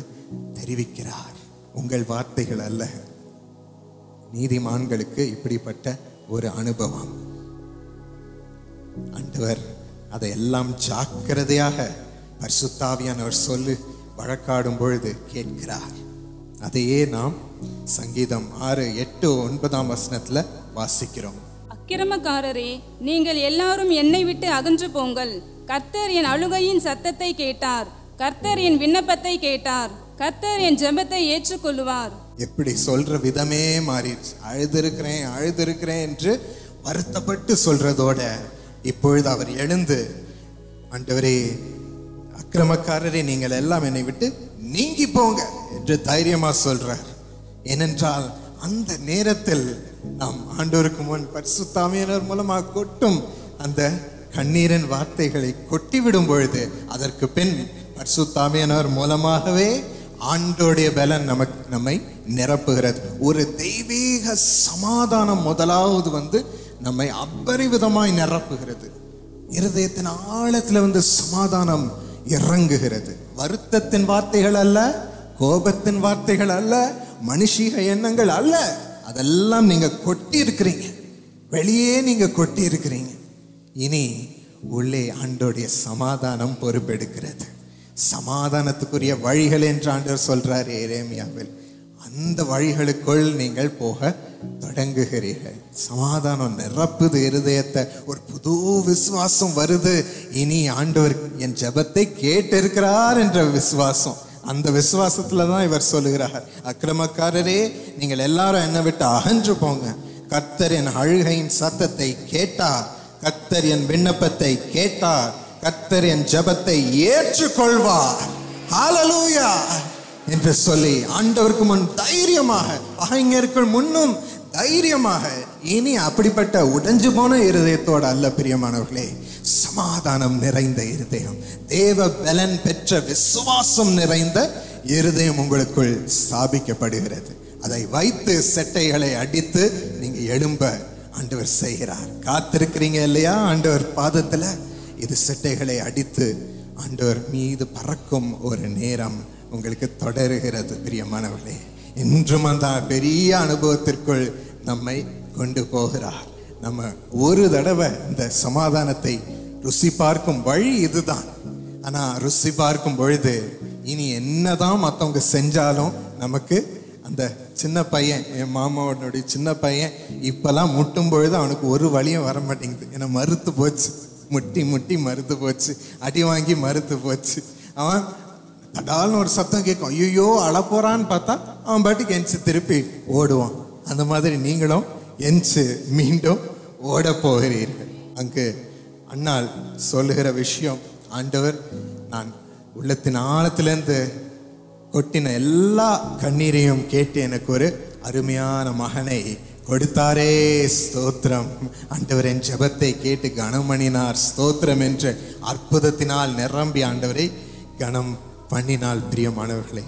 [SPEAKER 1] தெரிவிக்கிறார். உங்கள் வார்த்தைகள் அல்ல. நீதிமான்களுக்கு இப்படிப்பட்ட ஒரு அனுபவம். ஆண்டவர் அதையெல்லாம் ஜாக்கிரதையாக பரிசுத்த ஆவியானவர் சொல்லி வழக்காடும் பொழுது கேட்கிறார். அதையே நாம் சங்கீதம் 6, 8, 9 வசனத்துல வாசிக்கிறோம்.
[SPEAKER 2] அக்கிரமக்காரரே, நீங்கள் எல்லாரும் என்னை விட்டு அகன்று போங்கள். கர்த்தர் என் அழுகையின் சத்தத்தை கேட்டார். கர்த்தர் என் விண்ணப்பத்தை கேட்டார். கர்த்தர் என் ஜெபத்தை ஏற்றுக்கொள்ளுவார்.
[SPEAKER 1] எப்படி சொல்ற விதமே மாறிடுச்சு. அழுதிருக்கிறேன் என்று வருத்தப்பட்டு சொல்றதோட இப்பொழுது அவர் எழுந்து, ஆண்டவரே, அக்கிரமக்காரரே, நீங்கள் எல்லாம் என்னை விட்டு நீங்கி போங்க என்று தைரியமா சொல்றார். ஏனென்றால் அந்த நேரத்தில் நாம் ஆண்டவருக்கு முன் பரிசுத்த ஆவியானவர் மூலமாக கொட்டும் அந்த கண்ணீரின் வார்த்தைகளை கொட்டிவிடும் பொழுது அதற்கு பின் பரிசுத்த ஆவியானவர் மூலமாகவே ஆண்டோடைய பலன் நம்மை நிரப்புகிறது. ஒரு தெய்வீக சமாதானம் முதலாவது நம்மை அபரிவிதமாய் நிரப்புகிறது. இருதயத்தின் ஆழத்துல சமாதானம் இறங்குகிறது. வருத்தத்தின் வார்த்தைகள் அல்ல, கோபத்தின் வார்த்தைகள் அல்ல, மனுஷீக எண்ணங்கள் அல்ல. அதெல்லாம் நீங்க கொட்டி இருக்கிறீங்க, வெளியே நீங்க கொட்டி இருக்கிறீங்க. இனி உள்ளே ஆண்டோடைய சமாதானம் பொறுப்பெடுக்கிறது. சமாதானத்துக்குரிய வழிகள் என்று ஆண்டவர் சொல்றார் எரேமியாவில். அந்த வழிகளுக்குள் நீங்கள் போக தொடங்குகிறீர்கள். சமாதானம் நிரப்புது இருதயத்தை. ஒரு புது விசுவாசம் வருது. இனி ஆண்டவர் என் ஜெபத்தை கேட்டிருக்கிறார் என்ற விசுவாசம். அந்த விசுவாசத்துல தான் இவர் சொல்லுகிறார், அக்கிரமக்காரரே, நீங்கள் எல்லாரும் என்னை விட்டு அகன்று போங்க. கர்த்தர் என் அழுகையின் சத்தத்தை கேட்டார். கர்த்தர் என் விண்ணப்பத்தை கேட்டார். கர்த்தர் என் ஜெபத்தை ஏற்றுக்கொள்வார். ஹல்லேலூயா என்று சொல்லி ஆண்டவருக்கு முன் தைரியமாக, பகைஞர்கள் முன்னும் தைரியமாக, இனி அப்படிப்பட்ட உடைஞ்சு போன இருதயத்தோட அல்ல பிரியமானவர்களே, சமாதானம் நிறைந்த இருதயம், தேவ பலன் பெற்ற விசுவாசம் நிறைந்த இருதயம் உங்களுக்குள் ஸ்தாபிக்கப்படுகிறது. அதை வைத்து செட்டைகளை அடித்து நீங்க எழும்ப ஆண்டவர் செய்கிறார். காத்திருக்கிறீங்க இல்லையா ஆண்டவர் பாதத்துல? இது செட்டைகளை அடித்து ஆண்டவர் மீது பறக்கும் ஒரு நேரம் உங்களுக்கு தொடருகிறது பிரியமானவர்களே. இன்றும் அந்த பெரிய அனுபவத்திற்குள் நம்மை கொண்டு போகிறார். நம்ம ஒரு தடவை இந்த சமாதானத்தை ருசி பார்க்கும் வழி இதுதான். ஆனா ருசி பார்க்கும் பொழுது இனி என்னதான் மற்றவங்க செஞ்சாலும் நமக்கு அந்த சின்ன பையன், என் மாமாவோடைய சின்ன பையன், இப்பெல்லாம் முட்டும் பொழுது அவனுக்கு ஒரு வழியும் வர மாட்டேங்குது. ஏன்னா மறுத்து போச்சு, முட்டி முட்டி மறுத்து போச்சு, அடி வாங்கி மறுத்து போச்சு. அவன் தடால்னு ஒரு சத்தம் கேட்கும், ஐயோ அழப்போறான்னு பார்த்தா அவன் பாட்டுக்கு எஞ்சி திருப்பி ஓடுவான். அந்த மாதிரி நீங்களும் எஞ்சி மீண்டும் ஓட போகிறீர்கள். அங்கு அண்ணாள் சொல்லுகிற விஷயம், ஆண்டவர் நான் உள்ளத்தின் ஆழத்திலிருந்து கொட்டின எல்லா கண்ணீரையும் கேட்டு எனக்கு ஒரு அருமையான மகனை கொடுத்தாரே, ஸ்தோத்திரம். ஆண்டவர் என் ஜெபத்தை கேட்டு கனம் பண்ணினார், ஸ்தோத்திரம் என்று அற்புதத்தினால் நிரம்பி ஆண்டவரை கனம் பண்ணினால். பிரியமானவர்களே,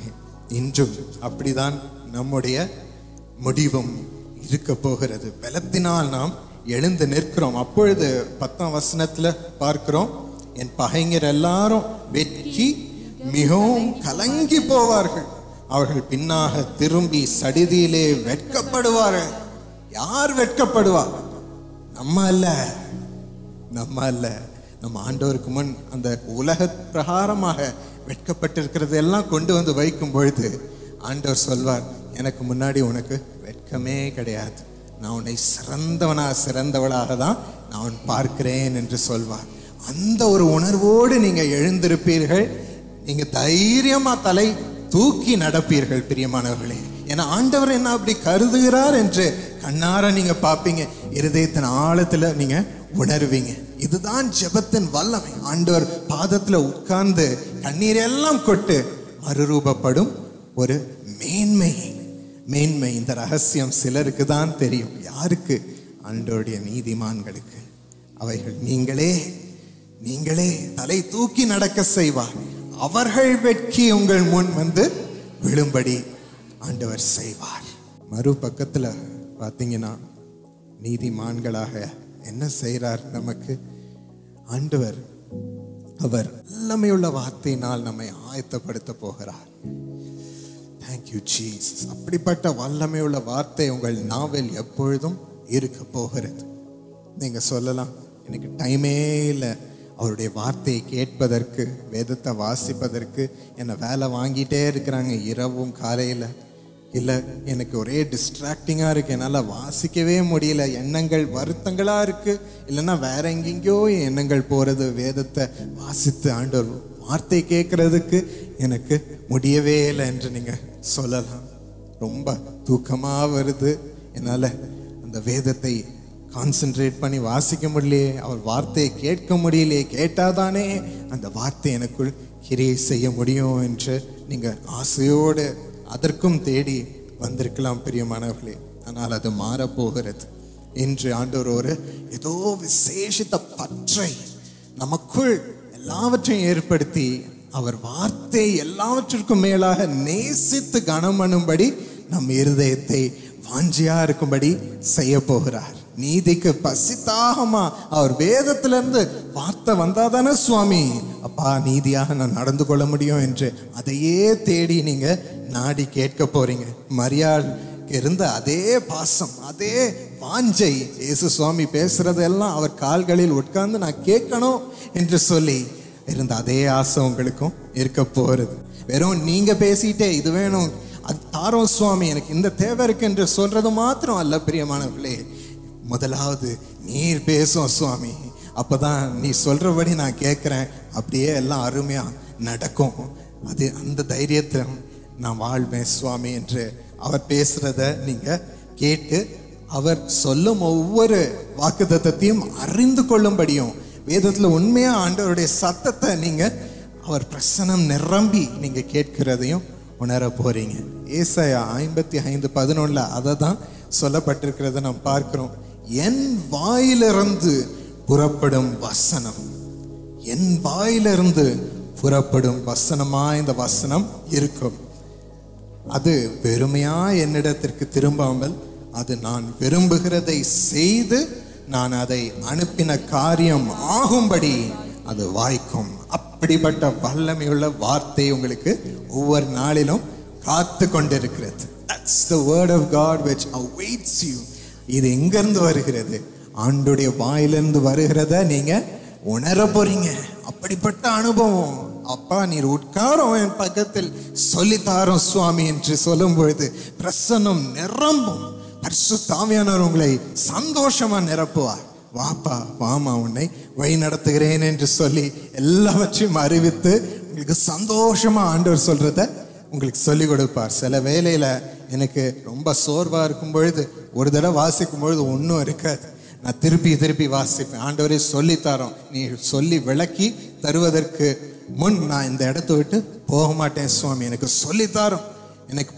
[SPEAKER 1] இன்றும் அப்படிதான் நம்முடைய முடிவும் இருக்க போகிறது. பலத்தினால் நாம் எழுந்து நிற்கிறோம். அப்பொழுது 10ஆம் வசனத்துல பார்க்கிறோம், என் பகைஞர் எல்லாரும் வெட்கி மிகவும் கலங்கி போவார்கள். அவர்கள் பின்னாக திரும்பி சடிதியிலே வெட்கப்படுவார்கள். யார் வெட்கப்படுவா? நம்ம அல்ல, நம்ம ஆண்டவருக்கு முன் அந்த உலக பிரகாரமாக வெட்கப்பட்டிருக்கிறது எல்லாம் கொண்டு வந்து வைக்கும் பொழுது ஆண்டவர் சொல்வார், எனக்கு முன்னாடி உனக்கு வெட்கமே கிடையாது, நான் உன்னை சிறந்தவளாக தான் நான் பார்க்கிறேன் என்று சொல்வார். அந்த ஒரு உணர்வோடு நீங்க எழுந்திருப்பீர்கள். நீங்க தைரியமா தலை தூக்கி நடப்பீர்கள் பிரியமானவர்களே. ஏன்னா ஆண்டவர் என்ன அப்படி கருதுகிறார் என்று கண்ணார நீங்க பார்ப்பீங்க, இருதயத்தின் ஆழத்துல நீங்க உணர்வீங்க. இதுதான் ஜெபத்தின் வல்லமை. ஆண்டவர் பாதத்துல உட்கார்ந்து கண்ணீர் எல்லாம் கொட்டு மறுரூபப்படும் ஒரு மேன்மை. இந்த ரகசியம் சிலருக்கு தான் தெரியும். யாருக்கு? ஆண்டவருடைய நீதிமான்களுக்கு. அவைகள் நீங்களே தலை தூக்கி நடக்க செய்வார். அவர்கள் வெட்கி உங்கள் முன் வந்து விழும்படி ஆண்டவர் செய்வார். மறுபக்கத்துல பார்த்தீங்கன்னா நீதிமான்களாக என்ன செய்கிறார் நமக்கு ஆண்டவர்? அவர் வல்லமையுள்ள வார்த்தையினால் நம்மை ஆயத்தப்படுத்த போகிறார். Thank you Jesus. அப்படிப்பட்ட வல்லமையுள்ள வார்த்தை உங்கள் நாவில் எப்பொழுதும் இருக்க போகிறது. நீங்க சொல்லலாம், எனக்கு டைமே இல்லை அவருடைய வார்த்தையை கேட்பதற்கு, வேதத்தை வாசிப்பதற்கு. என்னை வேலை வாங்கிட்டே இருக்கிறாங்க இரவும் காலையில். இல்லை, எனக்கு ஒரே டிஸ்ட்ராக்டிங்காக இருக்குது, என்னால் வாசிக்கவே முடியல, எண்ணங்கள் வருத்தங்களாக இருக்குது, இல்லைன்னா வேற எங்கெங்கேயோ எண்ணங்கள் போகிறது. வேதத்தை வாசித்து ஆண்டவர் வார்த்தை கேட்குறதுக்கு எனக்கு முடியவே இல்லை என்று நீங்கள் சொல்லலாம். ரொம்ப தூக்கமாக வருது, என்னால் அந்த வேதத்தை கான்சென்ட்ரேட் பண்ணி வாசிக்க முடியலையே, அவர் வார்த்தையை கேட்க முடியலையே, கேட்டாதானே அந்த வார்த்தை எனக்குள் கிரியை செய்ய முடியும் என்று நீங்கள் ஆசையோடு அதற்கும் தேடி வந்திருக்கலாம் பிரியமானவர்களே. ஆனால் அது மாறப்போகிறது. இன்று ஆண்டவர் ஒரு ஏதோ விசேஷித்த பற்றை நமக்குள் எல்லாவற்றையும் ஏற்படுத்தி அவர் வார்த்தை எல்லாவற்றிற்கும் மேலாக நேசித்து கனம் பண்ணும்படி நம் இருதயத்தை வாஞ்சியா இருக்கும்படி செய்ய போகிறார். நீதிக்கு பசித்தாகமா அவர் வேதத்திலிருந்து வார்த்தை வந்தாதானே சுவாமி அப்பா நீதியாக நான் நடந்து கொள்ள முடியும் என்று அதையே தேடி நீங்க நாடி கேட்க போறீங்க. மரியாள் இருந்த அதே பாசம், அதே வாஞ்சை, இயேசு சுவாமி பேசுறதெல்லாம் அவர் கால்களில் உட்கார்ந்து நான் கேட்கணும் என்று சொல்லி இருந்த அதே ஆசை உங்களுக்கும் இருக்க போறது. வெறும் நீங்க பேசிட்டே இது வேணும் அது தாரோம் சுவாமி எனக்கு இந்த தேவை இருக்கு என்று சொல்றது மாத்திரம் அல்ல பிரியமானவர்களே. முதலாவது நீர் பேசும் சுவாமி, அப்பதான் நீ சொல்றபடி நான் கேட்கிறேன், அப்படியே எல்லாம் அருமையா நடக்கும். அது அந்த தைரியத்தை நான் வாழ்வேன் சுவாமி என்று அவர் பேசுறத நீங்க கேட்டு அவர் சொல்லும் ஒவ்வொரு வாக்குத்தத்தத்தையும் அறிந்து கொள்ளும்படியும் வேதத்துல உண்மையா ஆண்டவருடைய சத்தத்தை நீங்க அவர் பிரசனம் நிரம்பி நீங்க கேட்கிறதையும் உணர போறீங்க. ஏசாயா 55:11 அதை தான் சொல்லப்பட்டிருக்கிறத நாம் பார்க்கிறோம். என் வாயிலிருந்து புறப்படும் வசனம், என் வாயிலிருந்து புறப்படும் வசனமா இந்த வசனம் இருக்கும். அது வெறுமையா என்னிடத்திற்கு திரும்பாமல் அது நான் விரும்புகிறதை செய்து நான் அதை அனுப்பின காரியம் ஆகும்படி அது வாய்க்கும். அப்படிப்பட்ட வல்லமையுள்ள வார்த்தை உங்களுக்கு ஒவ்வொரு நாளிலும் காத்து கொண்டிருக்கிறது. That's the word of God which awaits you. இது எங்கிருந்து வருகிறது? ஆண்டுடைய வாயிலிருந்து வருகிறத நீங்க உணர போறீங்க. அப்படிப்பட்ட அனுபவம். அப்பா நீர் உட்காரம் என் பக்கத்தில் சொல்லித்தாரோம் சுவாமி என்று சொல்லும் பொழுது பிரசன்னம் நிரம்பும். பரிசுத்த ஆவியானவர் உங்களை சந்தோஷமா நிரப்புவார். வாப்பா வாமா உன்னை வழி நடத்துகிறேன் என்று சொல்லி எல்லாவற்றையும் அறிவித்து உங்களுக்கு சந்தோஷமா ஆண்டவர் சொல்றத உங்களுக்கு சொல்லி கொடுப்பார். சில வேளையில எனக்கு ரொம்ப சோர்வா இருக்கும் பொழுது ஒரு தடவை வாசிக்கும் பொழுது ஒன்றும் இருக்காது, நான் திருப்பி வாசிப்பேன். ஆண்டவரே சொல்லித்தாரோம், நீ சொல்லி விளக்கி தருவதற்கு முன் நான் இந்த இடத்த விட்டு போக மாட்டேன் சுவாமி, எனக்கு சொல்லித்தாரோம், எனக்கு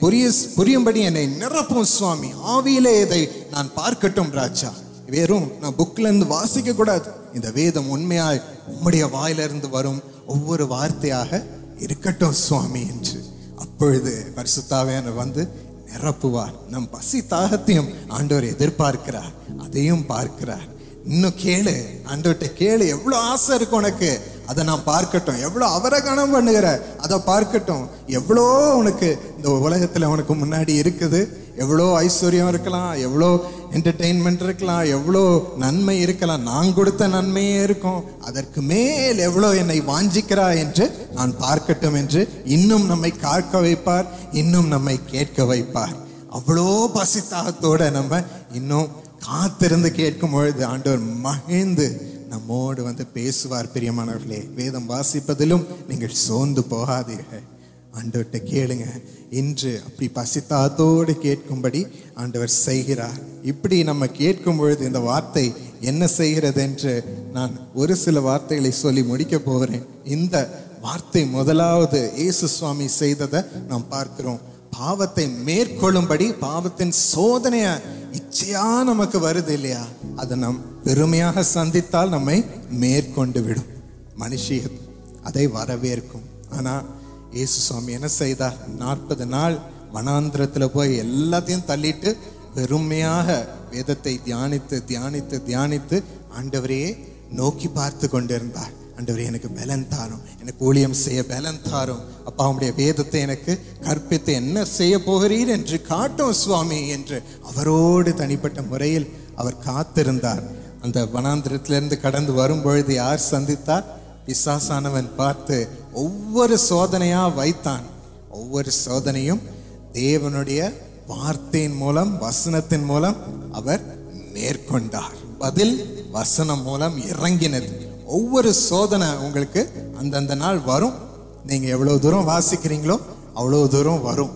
[SPEAKER 1] புரியும்படி என்னை நிரப்பும் சுவாமி, ஆவியிலே இதை நான் பார்க்கட்டும் ராஜா, வெறும் நான் புக்ல இருந்து வாசிக்க கூடாது, இந்த வேதம் உண்மையாய் உம்முடைய வாயிலிருந்து வரும் ஒவ்வொரு வார்த்தையாக இருக்கட்டும் சுவாமி என்று அப்பொழுது பரிசுத்தாவியானவர் வந்து நிரப்புவார். நம் பசி தாகத்தையும் ஆண்டவர் எதிர்பார்க்கிறார், அதையும் பார்க்கிறார். இன்னும் கேளு, ஆண்டவர்கிட்ட கேளு, எவ்வளோ ஆசை இருக்கு உனக்கு அதை நான் பார்க்கட்டும், எவ்வளோ அவரை கனம் பண்ணுகிற அதை பார்க்கட்டும், எவ்வளோ உனக்கு இந்த உலகத்தில் உனக்கு முன்னாடி இருக்குது, எவ்வளோ ஐஸ்வர்யம் இருக்கலாம், எவ்வளோ என்டர்டெயின்மெண்ட் இருக்கலாம், எவ்வளோ நன்மை இருக்கலாம், நான் கொடுத்த நன்மையே இருக்கும், அதற்கு மேல் எவ்வளோ என்னை வாஞ்சிக்கிறா என்று நான் பார்க்கட்டும் என்று இன்னும் நம்மை காக்க வைப்பார், இன்னும் நம்மை கேட்க வைப்பார். அவ்வளோ பசித்தாகத்தோட நம்ம இன்னும் காத்திருந்து கேட்கும் பொழுது ஆண்டவர் மகிழ்ந்து நம்மோடு வந்து பேசுவார். பிரியமானவர்களே, வேதம் வாசிப்பதிலும் நீங்கள் சோர்ந்து போகாதீர்கள், ஆண்டவர்கிட்ட கேளுங்க. இன்று அப்படி பசித்தாத்தோடு கேட்கும்படி ஆண்டவர் செய்கிறார். இப்படி நம்ம கேட்கும் பொழுது இந்த வார்த்தை என்ன செய்கிறது என்று நான் ஒரு சில வார்த்தைகளை சொல்லி முடிக்க போகிறேன். இந்த வார்த்தை முதலாவது இயேசு சுவாமி செய்ததை நாம் பார்க்கிறோம். பாவத்தை மேற்கொள்ளும்படி, பாவத்தின் சோதனைய இச்சையா நமக்கு வருது இல்லையா, அதை நாம் பெருமையாக சந்தித்தால் நம்மை மேற்கொண்டு விடும். மனுஷியம் அதை வரவேற்கும். ஆனா இயேசு சுவாமி என்ன செய்தார்? 40 நாள் வனாந்திரத்தில் போய் எல்லாத்தையும் தள்ளிட்டு வெறுமையாக வேதத்தை தியானித்து தியானித்து தியானித்து ஆண்டவரையே நோக்கி பார்த்து கொண்டிருந்தார். ஆண்டவரே, எனக்கு பலன் தாரும், எனக்கு ஊழியம் செய்ய பலன் தாரும். அப்பா, உம்முடைய வேதத்தை எனக்கு கற்பித்து என்ன செய்ய போகிறீர் என்று காட்டும் சுவாமி என்று அவரோடு தனிப்பட்ட முறையில் அவர் காத்திருந்தார். அந்த வனாந்திரத்திலிருந்து கடந்து வரும்பொழுது யார் சந்தித்தார்? பிசாசானவன் பார்த்து ஒவ்வொரு சோதனையா வைத்தான். ஒவ்வொரு சோதனையும் தேவனுடைய வார்த்தையின் மூலம், வசனத்தின் மூலம் அவர் மேற்கொண்டார். பதில் வசனம் மூலம் இறங்கினது. ஒவ்வொரு சோதனை உங்களுக்கு அந்தந்த நாள் வரும். நீங்க எவ்வளவு தூரம் வாசிக்கிறீங்களோ அவ்வளவு தூரம் வரும்.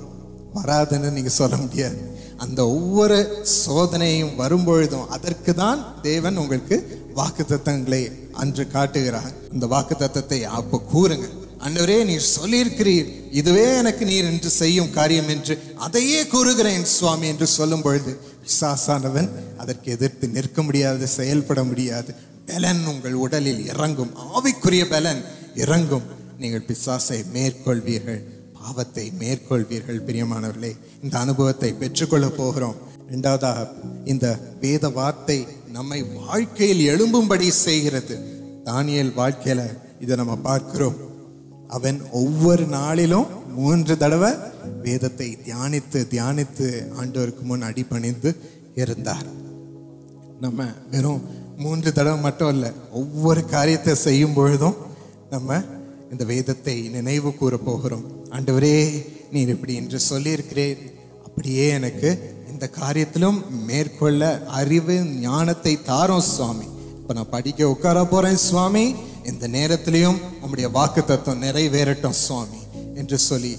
[SPEAKER 1] வராதுன்னு நீங்க சொல்ல முடியாது. அந்த ஒவ்வொரு சோதனையும் வரும்பொழுதும் அதற்கு தான் தேவன் உங்களுக்கு வாக்குத்தத்தங்களை அன்று காட்டுகிறார். அந்த வாக்குத்தத்தத்தை அப்போ கூறுங்க. ஆண்டவரே, நீர் சொல்லியிருக்கிறீர், இதுவே எனக்கு நீர் என்று செய்யும் காரியம் என்று அதையே கூறுகிறேன் சுவாமி என்று சொல்லும் பொழுது பிசாசானவன் அதற்கு எதிர்த்து நிற்க முடியாது, செயல்பட முடியாது. பலன் உங்கள் உடலில் இறங்கும், ஆவிக்குரிய பலன் இறங்கும். நீங்கள் பிசாசை மேற்கொள்வீர்கள், பாவத்தை மேற்கொள்வீர்கள். பிரியமானவர்களே, இந்த அனுபவத்தை பெற்றுக்கொள்ள போகிறோம். இரண்டாவதாக, இந்த வேத வார்த்தை நம்மை வாழ்க்கையில் எழும்பும்படி செய்கிறது. தானியேல் வாழ்க்கையில இதை நம்ம பார்க்கிறோம். அவன் ஒவ்வொரு நாளிலும் 3 தடவை வேதத்தை தியானித்து தியானித்து ஆண்டவருக்கு முன் அடிபணிந்து இருந்தார். நம்ம வெறும் 3 தடவை மட்டும் இல்லை, ஒவ்வொரு காரியத்தை செய்யும் பொழுதும் நம்ம இந்த வேதத்தை நினைவு கூற போகிறோம். ஆண்டவரே, நீர் இப்படி என்று சொல்லியிருக்கிறேன், அப்படியே எனக்கு இந்த காரியத்திலும் மேற்கொள்ள அறிவு ஞானத்தை தாரும் சுவாமி. இப்போ நான் படிக்க உட்கார போறேன் சுவாமி, இந்த நேரத்திலையும் உம்முடைய வாக்கு தத்துவம் நிறைவேறட்டும் சுவாமி என்று சொல்லி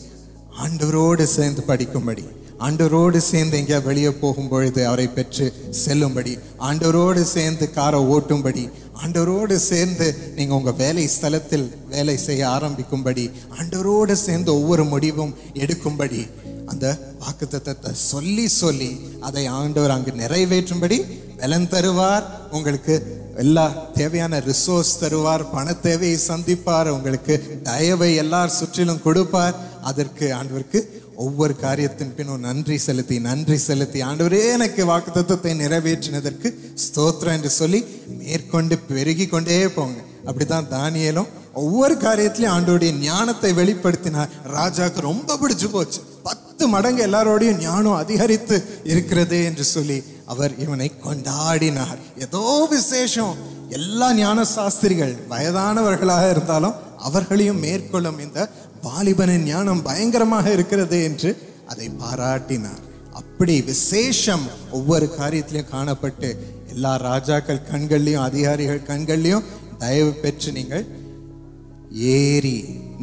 [SPEAKER 1] ஆண்டவரோடு சேர்ந்து படிக்கும்படி, ஆண்டவரோடு சேர்ந்து எங்கேயா வெளியே போகும் பொழுது அவரை பெற்று செல்லும்படி, ஆண்டவரோடு சேர்ந்து காரை ஓட்டும்படி, ஆண்டவரோடு சேர்ந்து நீங்க உங்க வேலை ஸ்தலத்தில் வேலை செய்ய ஆரம்பிக்கும்படி, ஆண்டவரோடு சேர்ந்து ஒவ்வொரு முடிவும் எடுக்கும்படி அந்த வாக்குத்தத்தத்தை சொல்லி சொல்லி அதை ஆண்டவர் அங்கு நிறைவேற்றும்படி பலன் தருவார். உங்களுக்கு எல்லா தேவையான ரிசோர்ஸ் தருவார், பண தேவையை சந்திப்பார், உங்களுக்கு தயவை எல்லார் சுற்றிலும் கொடுப்பார். அதற்கு ஆண்டவருக்கு ஒவ்வொரு காரியத்தின் பின்னும் நன்றி செலுத்தி ஆண்டவரே, எனக்கு வாக்குத்தத்தத்தை நிறைவேற்றினதற்கு ஸ்தோத்திரம் என்று சொல்லி மேற்கொண்டு பெருகி கொண்டே போங்க. அப்படிதான் தானியேலும் ஒவ்வொரு காரியத்திலையும் ஆண்டவருடைய ஞானத்தை வெளிப்படுத்தினார். ராஜாவுக்கு ரொம்ப பிடிச்சு போச்சு. 10 மடங்கு எல்லாரோடையும் ஞானம் அதிகரித்து இருக்கிறது என்று சொல்லி அவர் இவனை கொண்டாடினார். ஏதோ விசேஷம். எல்லா ஞான சாஸ்திரிகள் வயதானவர்களாக இருந்தாலும் அவர்களையும் மேற்கொள்ளும் இந்த வாலிபனின் ஞானம் பயங்கரமாக இருக்கிறது என்று அதை பாராட்டினார். அப்படி விசேஷம் ஒவ்வொரு காரியத்திலையும் காணப்பட்டு எல்லா ராஜாக்கள் கண்கள்லையும் அதிகாரிகள் கண்கள்லையும் தயவு பெற்று நீங்கள் ஏறி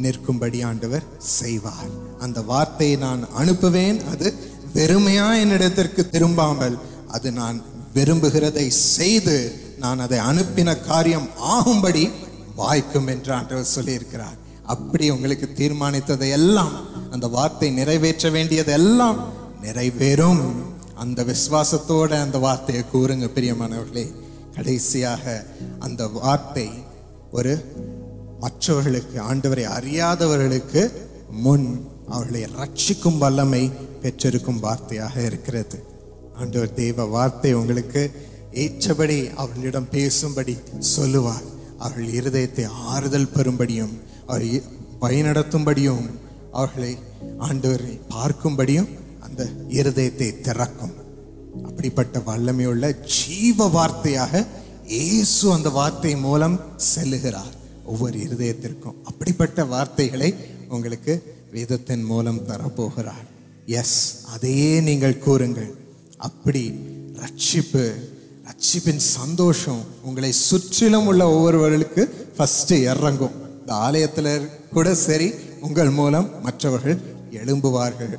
[SPEAKER 1] நிற்கும்படி ஆண்டவர் செய்வார். அந்த வார்த்தையை நான் அனுப்புவேன், அது வெறுமையா என்னிடத்திற்கு திரும்பாமல் அது நான் விரும்புகிறதை செய்து நான் அதை அனுப்பின காரியம் ஆகும்படி வாய்க்கும் என்று ஆண்டவர் சொல்லியிருக்கிறார். அப்படி உங்களுக்கு தீர்மானித்ததை எல்லாம், அந்த வார்த்தை நிறைவேற்ற வேண்டியது எல்லாம் நிறைவேறும். அந்த விசுவாசத்தோட அந்த வார்த்தையை கூறுங்க பிரியமானவர்களே. கடைசியாக அந்த வார்த்தை ஒரு மற்றவர்களுக்கு, ஆண்டவரை அறியாதவர்களுக்கு முன் அவர்களை ரட்சிக்கும் வல்லமை பெற்றிருக்கும் வார்த்தையாக இருக்கிறது. ஆண்டவர் தேவ வார்த்தை உங்களுக்கு ஏற்றபடி அவர்களிடம் பேசும்படி சொல்லுவார். அவர்கள் இருதயத்தை ஆறுதல் பெறும்படியும் அவரை வழிநடத்தும்படியும் அவர்களை ஆண்டவரை பார்க்கும்படியும் அந்த இருதயத்தை திறக்கும். அப்படிப்பட்ட வல்லமையுள்ள ஜீவ வார்த்தையாக இயேசு அந்த வார்த்தை மூலம் செல்லுகிறார் ஒவ்வொரு இருதயத்திற்கும். அப்படிப்பட்ட வார்த்தைகளை உங்களுக்கு வேதத்தின் மூலம் தரப்போகிறார். எஸ், அதையே நீங்கள் கூறுங்கள். அப்படி ரட்சிப்பின் சந்தோஷம் உங்களை சுற்றிலும் உள்ள ஒவ்வொருவர்களுக்கு ஃபர்ஸ்ட் இறங்கும். இந்த ஆலயத்தில் கூட சரி, உங்கள் மூலம் மற்றவர்கள் எழும்புவார்கள்,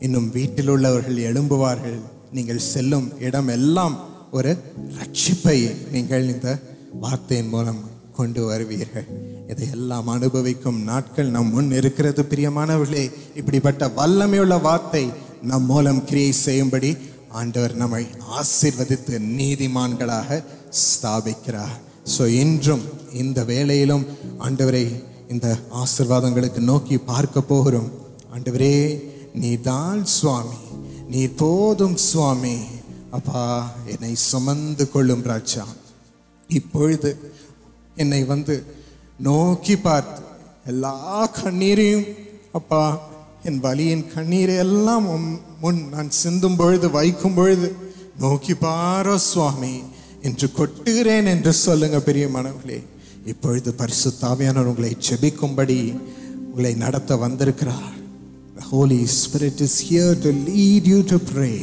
[SPEAKER 1] இன்னும் வீட்டில் உள்ளவர்கள் எழும்புவார்கள். நீங்கள் செல்லும் இடம் எல்லாம் ஒரு ரட்சிப்பை நீங்கள் இந்த வார்த்தையின் மூலம் கொண்டு வருவீர்கள். இதையெல்லாம் அனுபவிக்கும் நாட்கள் நம் முன் இருக்கிறது பிரியமானவர்களே. இப்படிப்பட்ட வல்லமையுள்ள வார்த்தை நம் மூலம் கிரியை செய்யும்படி ஆண்டவர் நம்மை ஆசீர்வதித்து நீதிமான்களாக ஸ்தாபிக்கிறார். ஸோ இன்றும் இந்த வேளையிலும் ஆண்டவரை இந்த ஆசீர்வாதங்களுக்கு நோக்கி பார்க்க போகிறோம். ஆண்டவரே, நீதான் சுவாமி, நீர் போதும் சுவாமி. அப்பா, என்னை சுமந்து கொள்ளும் ராஜா. இப்பொழுது என்னை நோக்கி பார்த்து எல்லா கண்ணீரையும் அப்பா, என் வலியின் கண்ணீரை எல்லாம் முன் நான் சிந்தும் பொழுது, வைக்கும் பொழுது நோக்கி பாரோ சுவாமி என்று கொட்டுகிறேன் என்று சொல்லுங்க பிரியமானவர்களே. இப்பொழுது பரிசுத்த ஆவியானவர் உங்களை ஜெபிக்கும்படி உங்களை நடத்த வந்திருக்கிறார். The Holy Spirit is here to lead you to pray.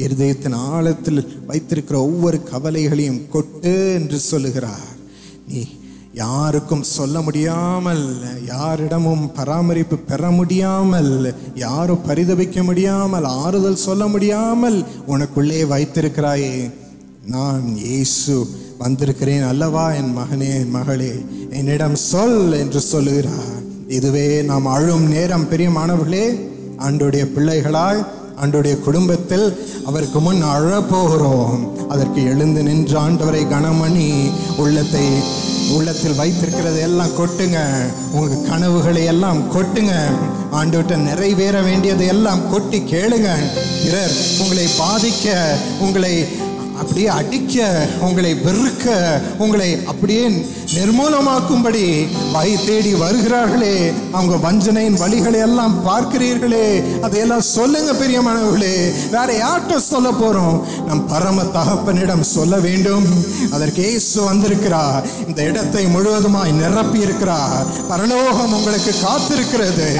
[SPEAKER 1] இருதயத்தின் ஆழத்தில் வைத்திருக்கிற ஒவ்வொரு கவலைகளையும் கொட்டு என்று சொல்லுகிறார். நீ யாருக்கும் சொல்ல முடியாமல், யாரிடமும் பராமரிப்பு பெற முடியாமல், யாரும் பரிதபிக்க முடியாமல், ஆறுதல் சொல்ல முடியாமல் உனக்குள்ளே வைத்திருக்கிறாயே, நான் இயேசு வந்திருக்கிறேன் அல்லவா என் மகனே, என் மகளே, என்னிடம் சொல் என்று சொல்லுகிறார். இதுவே நாம் அழும் நேரம் பிரியமானவர்களே. ஆண்டவருடைய பிள்ளைகளாய் ஆண்டவருடைய குடும்பத்தில் அவருக்கு முன் அழப்போகிறோம். அதற்கு எழுந்து நின்று ஆண்டவரை கனமணி உள்ளத்தில் வைத்திருக்கிறது எல்லாம் கொட்டுங்க. உங்க கனவுகளை எல்லாம் கொட்டுங்க. ஆண்டவர்கிட்ட நிறைவேற வேண்டியதை எல்லாம் கொட்டி கேளுங்க. பிறர் உங்களை பாதிக்க, உங்களை அப்படியே அடிக்க, உங்களை வெறுக்க, உங்களை அப்படியே நிர்மூலமாக்கும்படி வகை தேடி வருகிறார்களே, அவங்க வஞ்சனையின் வழிகளை எல்லாம் பார்க்கிறீர்களே, அதையெல்லாம் சொல்லுங்க பிரியமானவர்களே. வேற யார்கிட்ட சொல்ல போறோம்? நம் பரம தகப்பனிடம் சொல்ல வேண்டும். அதற்கு இயேசு வந்திருக்கிறார். இந்த இடத்தை முழுவதுமாய் நிரப்பி இருக்கிறார். பரலோகம் உங்களுக்கு காத்திருக்கிறது.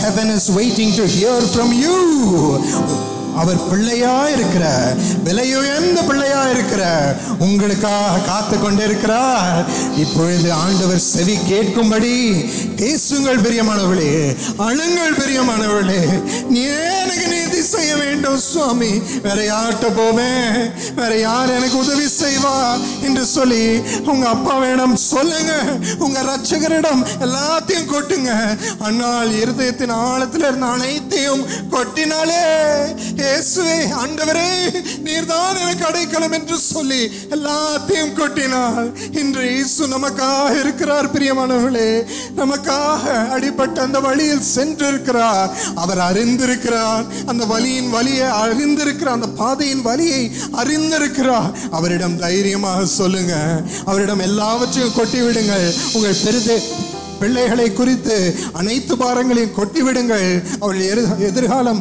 [SPEAKER 1] Heaven is waiting to hear from you. அவர் பிள்ளையா இருக்கிற, விலையுயர்ந்த பிள்ளையா இருக்கிற உங்களுக்காக காத்து கொண்டிருக்கிறார். இப்பொழுது ஆண்டவர் செவி கேட்கும்படி பேசுங்கள் பிரியமானவர்களே, அழுங்கள் பிரியமானவர்களே. நீ எனக்கு நீதி செய்ய வேண்டும் சுவாமி, வேற யார்கிட்ட போவேன், வேற யார் எனக்கு உதவி செய்வா என்று சொல்லி உங்க அப்பாவிடம் சொல்லுங்க. உங்க ரட்சகரிடம் எல்லாத்தையும் கொட்டுங்க. ஆனால் இருதயத்தின் ஆழத்தில் இருந்த அனைத்தையும் கொட்டினாலே, இயேசுவே ஆண்டவரே நீர்தான் எனக்கு அடைக்கலம் என்று சொல்லி எல்லாத்தையும் கொட்டினாள். இன்று இயேசு நமக்காக இருக்கிறார் பிரியமானவர்களே. நமக்காக அடிபட்ட அந்த வழியில் சென்றிருக்கிறார். அவர் அறிந்திருக்கிறார், அந்த வழியின் வழியை அறிந்திருக்கிறார், அந்த பாதையின் வழியை அறிந்திருக்கிறார். அவரிடம் தைரியமாக சொல்லுங்க. அவரிடம் எல்லாவற்றையும் கொட்டி விடுங்கள். உங்கள் பிள்ளைகளை குறித்து அனைத்து பாரங்களையும் கொட்டிவிடுங்கள். அவள் எதிர்காலம்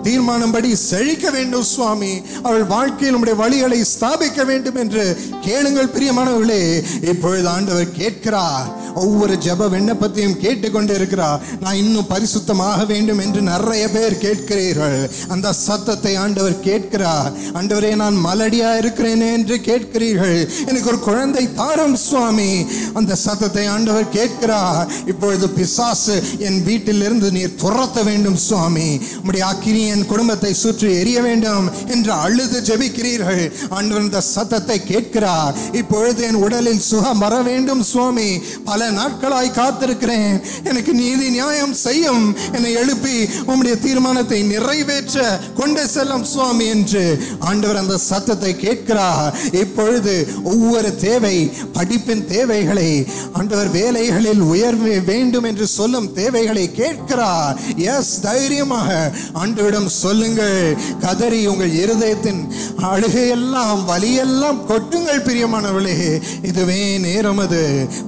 [SPEAKER 1] தீர்மானம்படி செழிக்க வேண்டும் சுவாமி. அவள் வாழ்க்கையில் உம்முடைய வழிகளை ஸ்தாபிக்க வேண்டும் என்று கேளுங்கள் பிரியமானவர்களே. இப்பொழுது ஆண்டவர் கேட்கிறார். ஒவ்வொரு ஜெப விண்ணப்பத்தையும் கேட்டுக்கொண்டு இருக்கிறார். நான் இன்னும் பரிசுத்தமாக வேண்டும் என்று நிறைய பேர் கேட்கிறீர்கள். அந்த சத்தத்தை ஆண்டவர் கேட்கிறார். ஆண்டவரே, நான் மலடியா இருக்கிறேனே என்று கேட்கிறீர்கள். எனக்கு ஒரு குழந்தை தாரும் சுவாமி. அந்த சத்தத்தை ஆண்டவர் கேட்கிறார். இப்பொழுது பிசாசு என் வீட்டிலிருந்து நீர் துரத்த வேண்டும் சுவாமி. உம்முடைய அக்கினி என் குடும்பத்தை சுற்றி எரிய வேண்டும் என்று அழுது ஜெபிக்கிறீர்கள். ஆண்டவர் இந்த சத்தத்தை கேட்கிறார். இப்பொழுது என் உடலில் சுகம் வர வேண்டும் சுவாமி. பல நாட்களாய் காத்திருக்கிறேன். எனக்கு நீதி நியாயம் செய்யும். என்னை எழுப்பி உம்முடைய தீர்மானத்தை நிறைவேற்ற கொண்டு செல்லும் சுவாமி என்று ஆண்டவர் அந்த சத்தத்தை கேட்கிறார். இப்பொழுது ஒவ்வொரு தேவை, படிப்பின் தேவைகளை ஆண்டவர், வேலைகளில் உயர்வு வேண்டும் என்று சொல்லும் தேவைகளை கேட்கிறார். எஸ், தைரியமாக ஆண்டவரிடம் சொல்லுங்கள். கதறி உங்கள் இருதயத்தின் அழுகையெல்லாம் வலியெல்லாம் கொட்டுங்கள் பிரியமானவர்களே. இதுவே நேரம். அது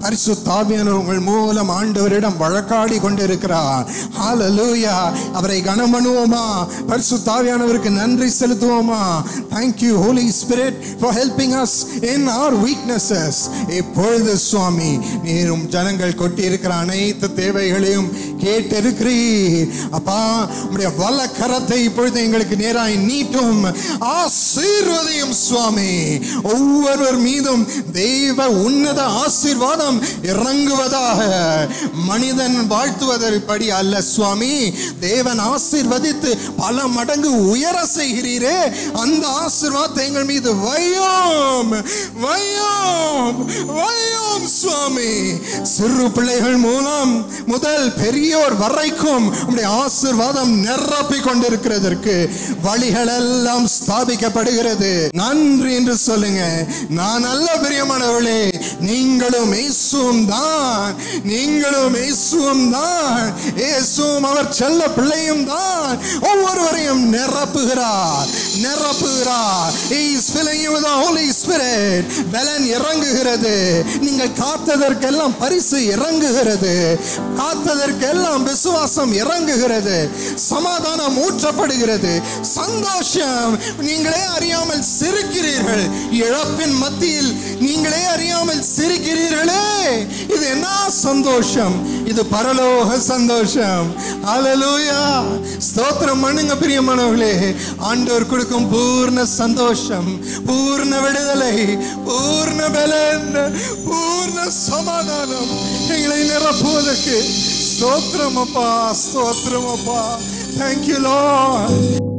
[SPEAKER 1] பரிசுத்த ஆவியானவர் உங்கள் மூலம் ஆண்டவரிடம் வழக்காடி கொண்டிருக்கிறார். ஹல்லேலூயா. அவரை கனம் பண்ணுவோமா? பரிசுத்த ஆவியானவருக்கு நன்றி செலுத்துவோமா? Thank you Holy Spirit for helping us in our weaknesses. இப்பொழுது சுவாமி, நீரும் ஜனங்கள் கொட்டி இருக்கிற அனைத்து தேவைகளையும் கேட்டிருக்கிறீர். அப்பா, உம்முடைய வல்ல கரத்தை இப்பொழுது எங்களுக்கு நேராய் நீட்டும். ஆசீர்வதியும் சுவாமி. ஒவ்வொருவர் மீதும் தெய்வ உன்னத ஆசீர்வாதம் இறங்குவதாக. மனிதன் வாழ்த்துவதற்படி அல்ல சுவாமி, தேவன் ஆசீர்வதித்து பல மடங்கு உயர செய்கிறீரே, அந்த ஆசீர்வாதத்தை எங்கள் மீது வையோம் வையோம் வையோம் சுவாமி. சிறு பிள்ளைகள் மூலம் முதல் பெரியோர் வரைக்கும் உம்முடைய ஆசீர்வாதம் நிரப்பி கொண்டிருக்கிறதற்கு வழிகள் எல்லாம் ஸ்தாபிக்கப்படுகிறது. நன்றி என்று சொல்லுங்க. நான் அல்ல பிரியமானவர்களே, நீங்களும் இயேசுவும் தான், நீங்களும் இயேசுவும் தான், இயேசுவும் அவர் செல்ல பிள்ளையும் தான் ஒவ்வொருவரையும் நிரப்புகிறார், நிரப்புகிறார். He is filling you with the Holy Spirit. பலன் இறங்குகிறது. நீங்கள் காத்ததற்கெல்லாம் பரிசு இறங்குகிறது. காத்ததற்கெல்லாம் விசுவாசம் இறங்குகிறது. சமாதானம் ஊற்றப்படுகிறது. சந்தோஷம். நீங்களே அறியாமல் சிரிக்கிறீர்கள். இழப்பின் மத்தியில் நீங்களே அறியாமல் சிரிக்கிறீர்களே. இது என்ன சந்தோஷம்? இது பரலோக சந்தோஷம். ஹல்லேலூயா. ஸ்தோத்திரம் பண்ணுங்க பிரியமானவர்களே. ஆண்டவர் கொடுக்கும் பூர்ண சந்தோஷம், பூர்ண விடுதலை, பூர்ண பலன், பூர்ண சமாதானம் எங்களை நிரப்புவதற்கு ஸ்தோத்திரம் அப்பா, ஸ்தோத்திரம் அப்பா. Thank you Lord.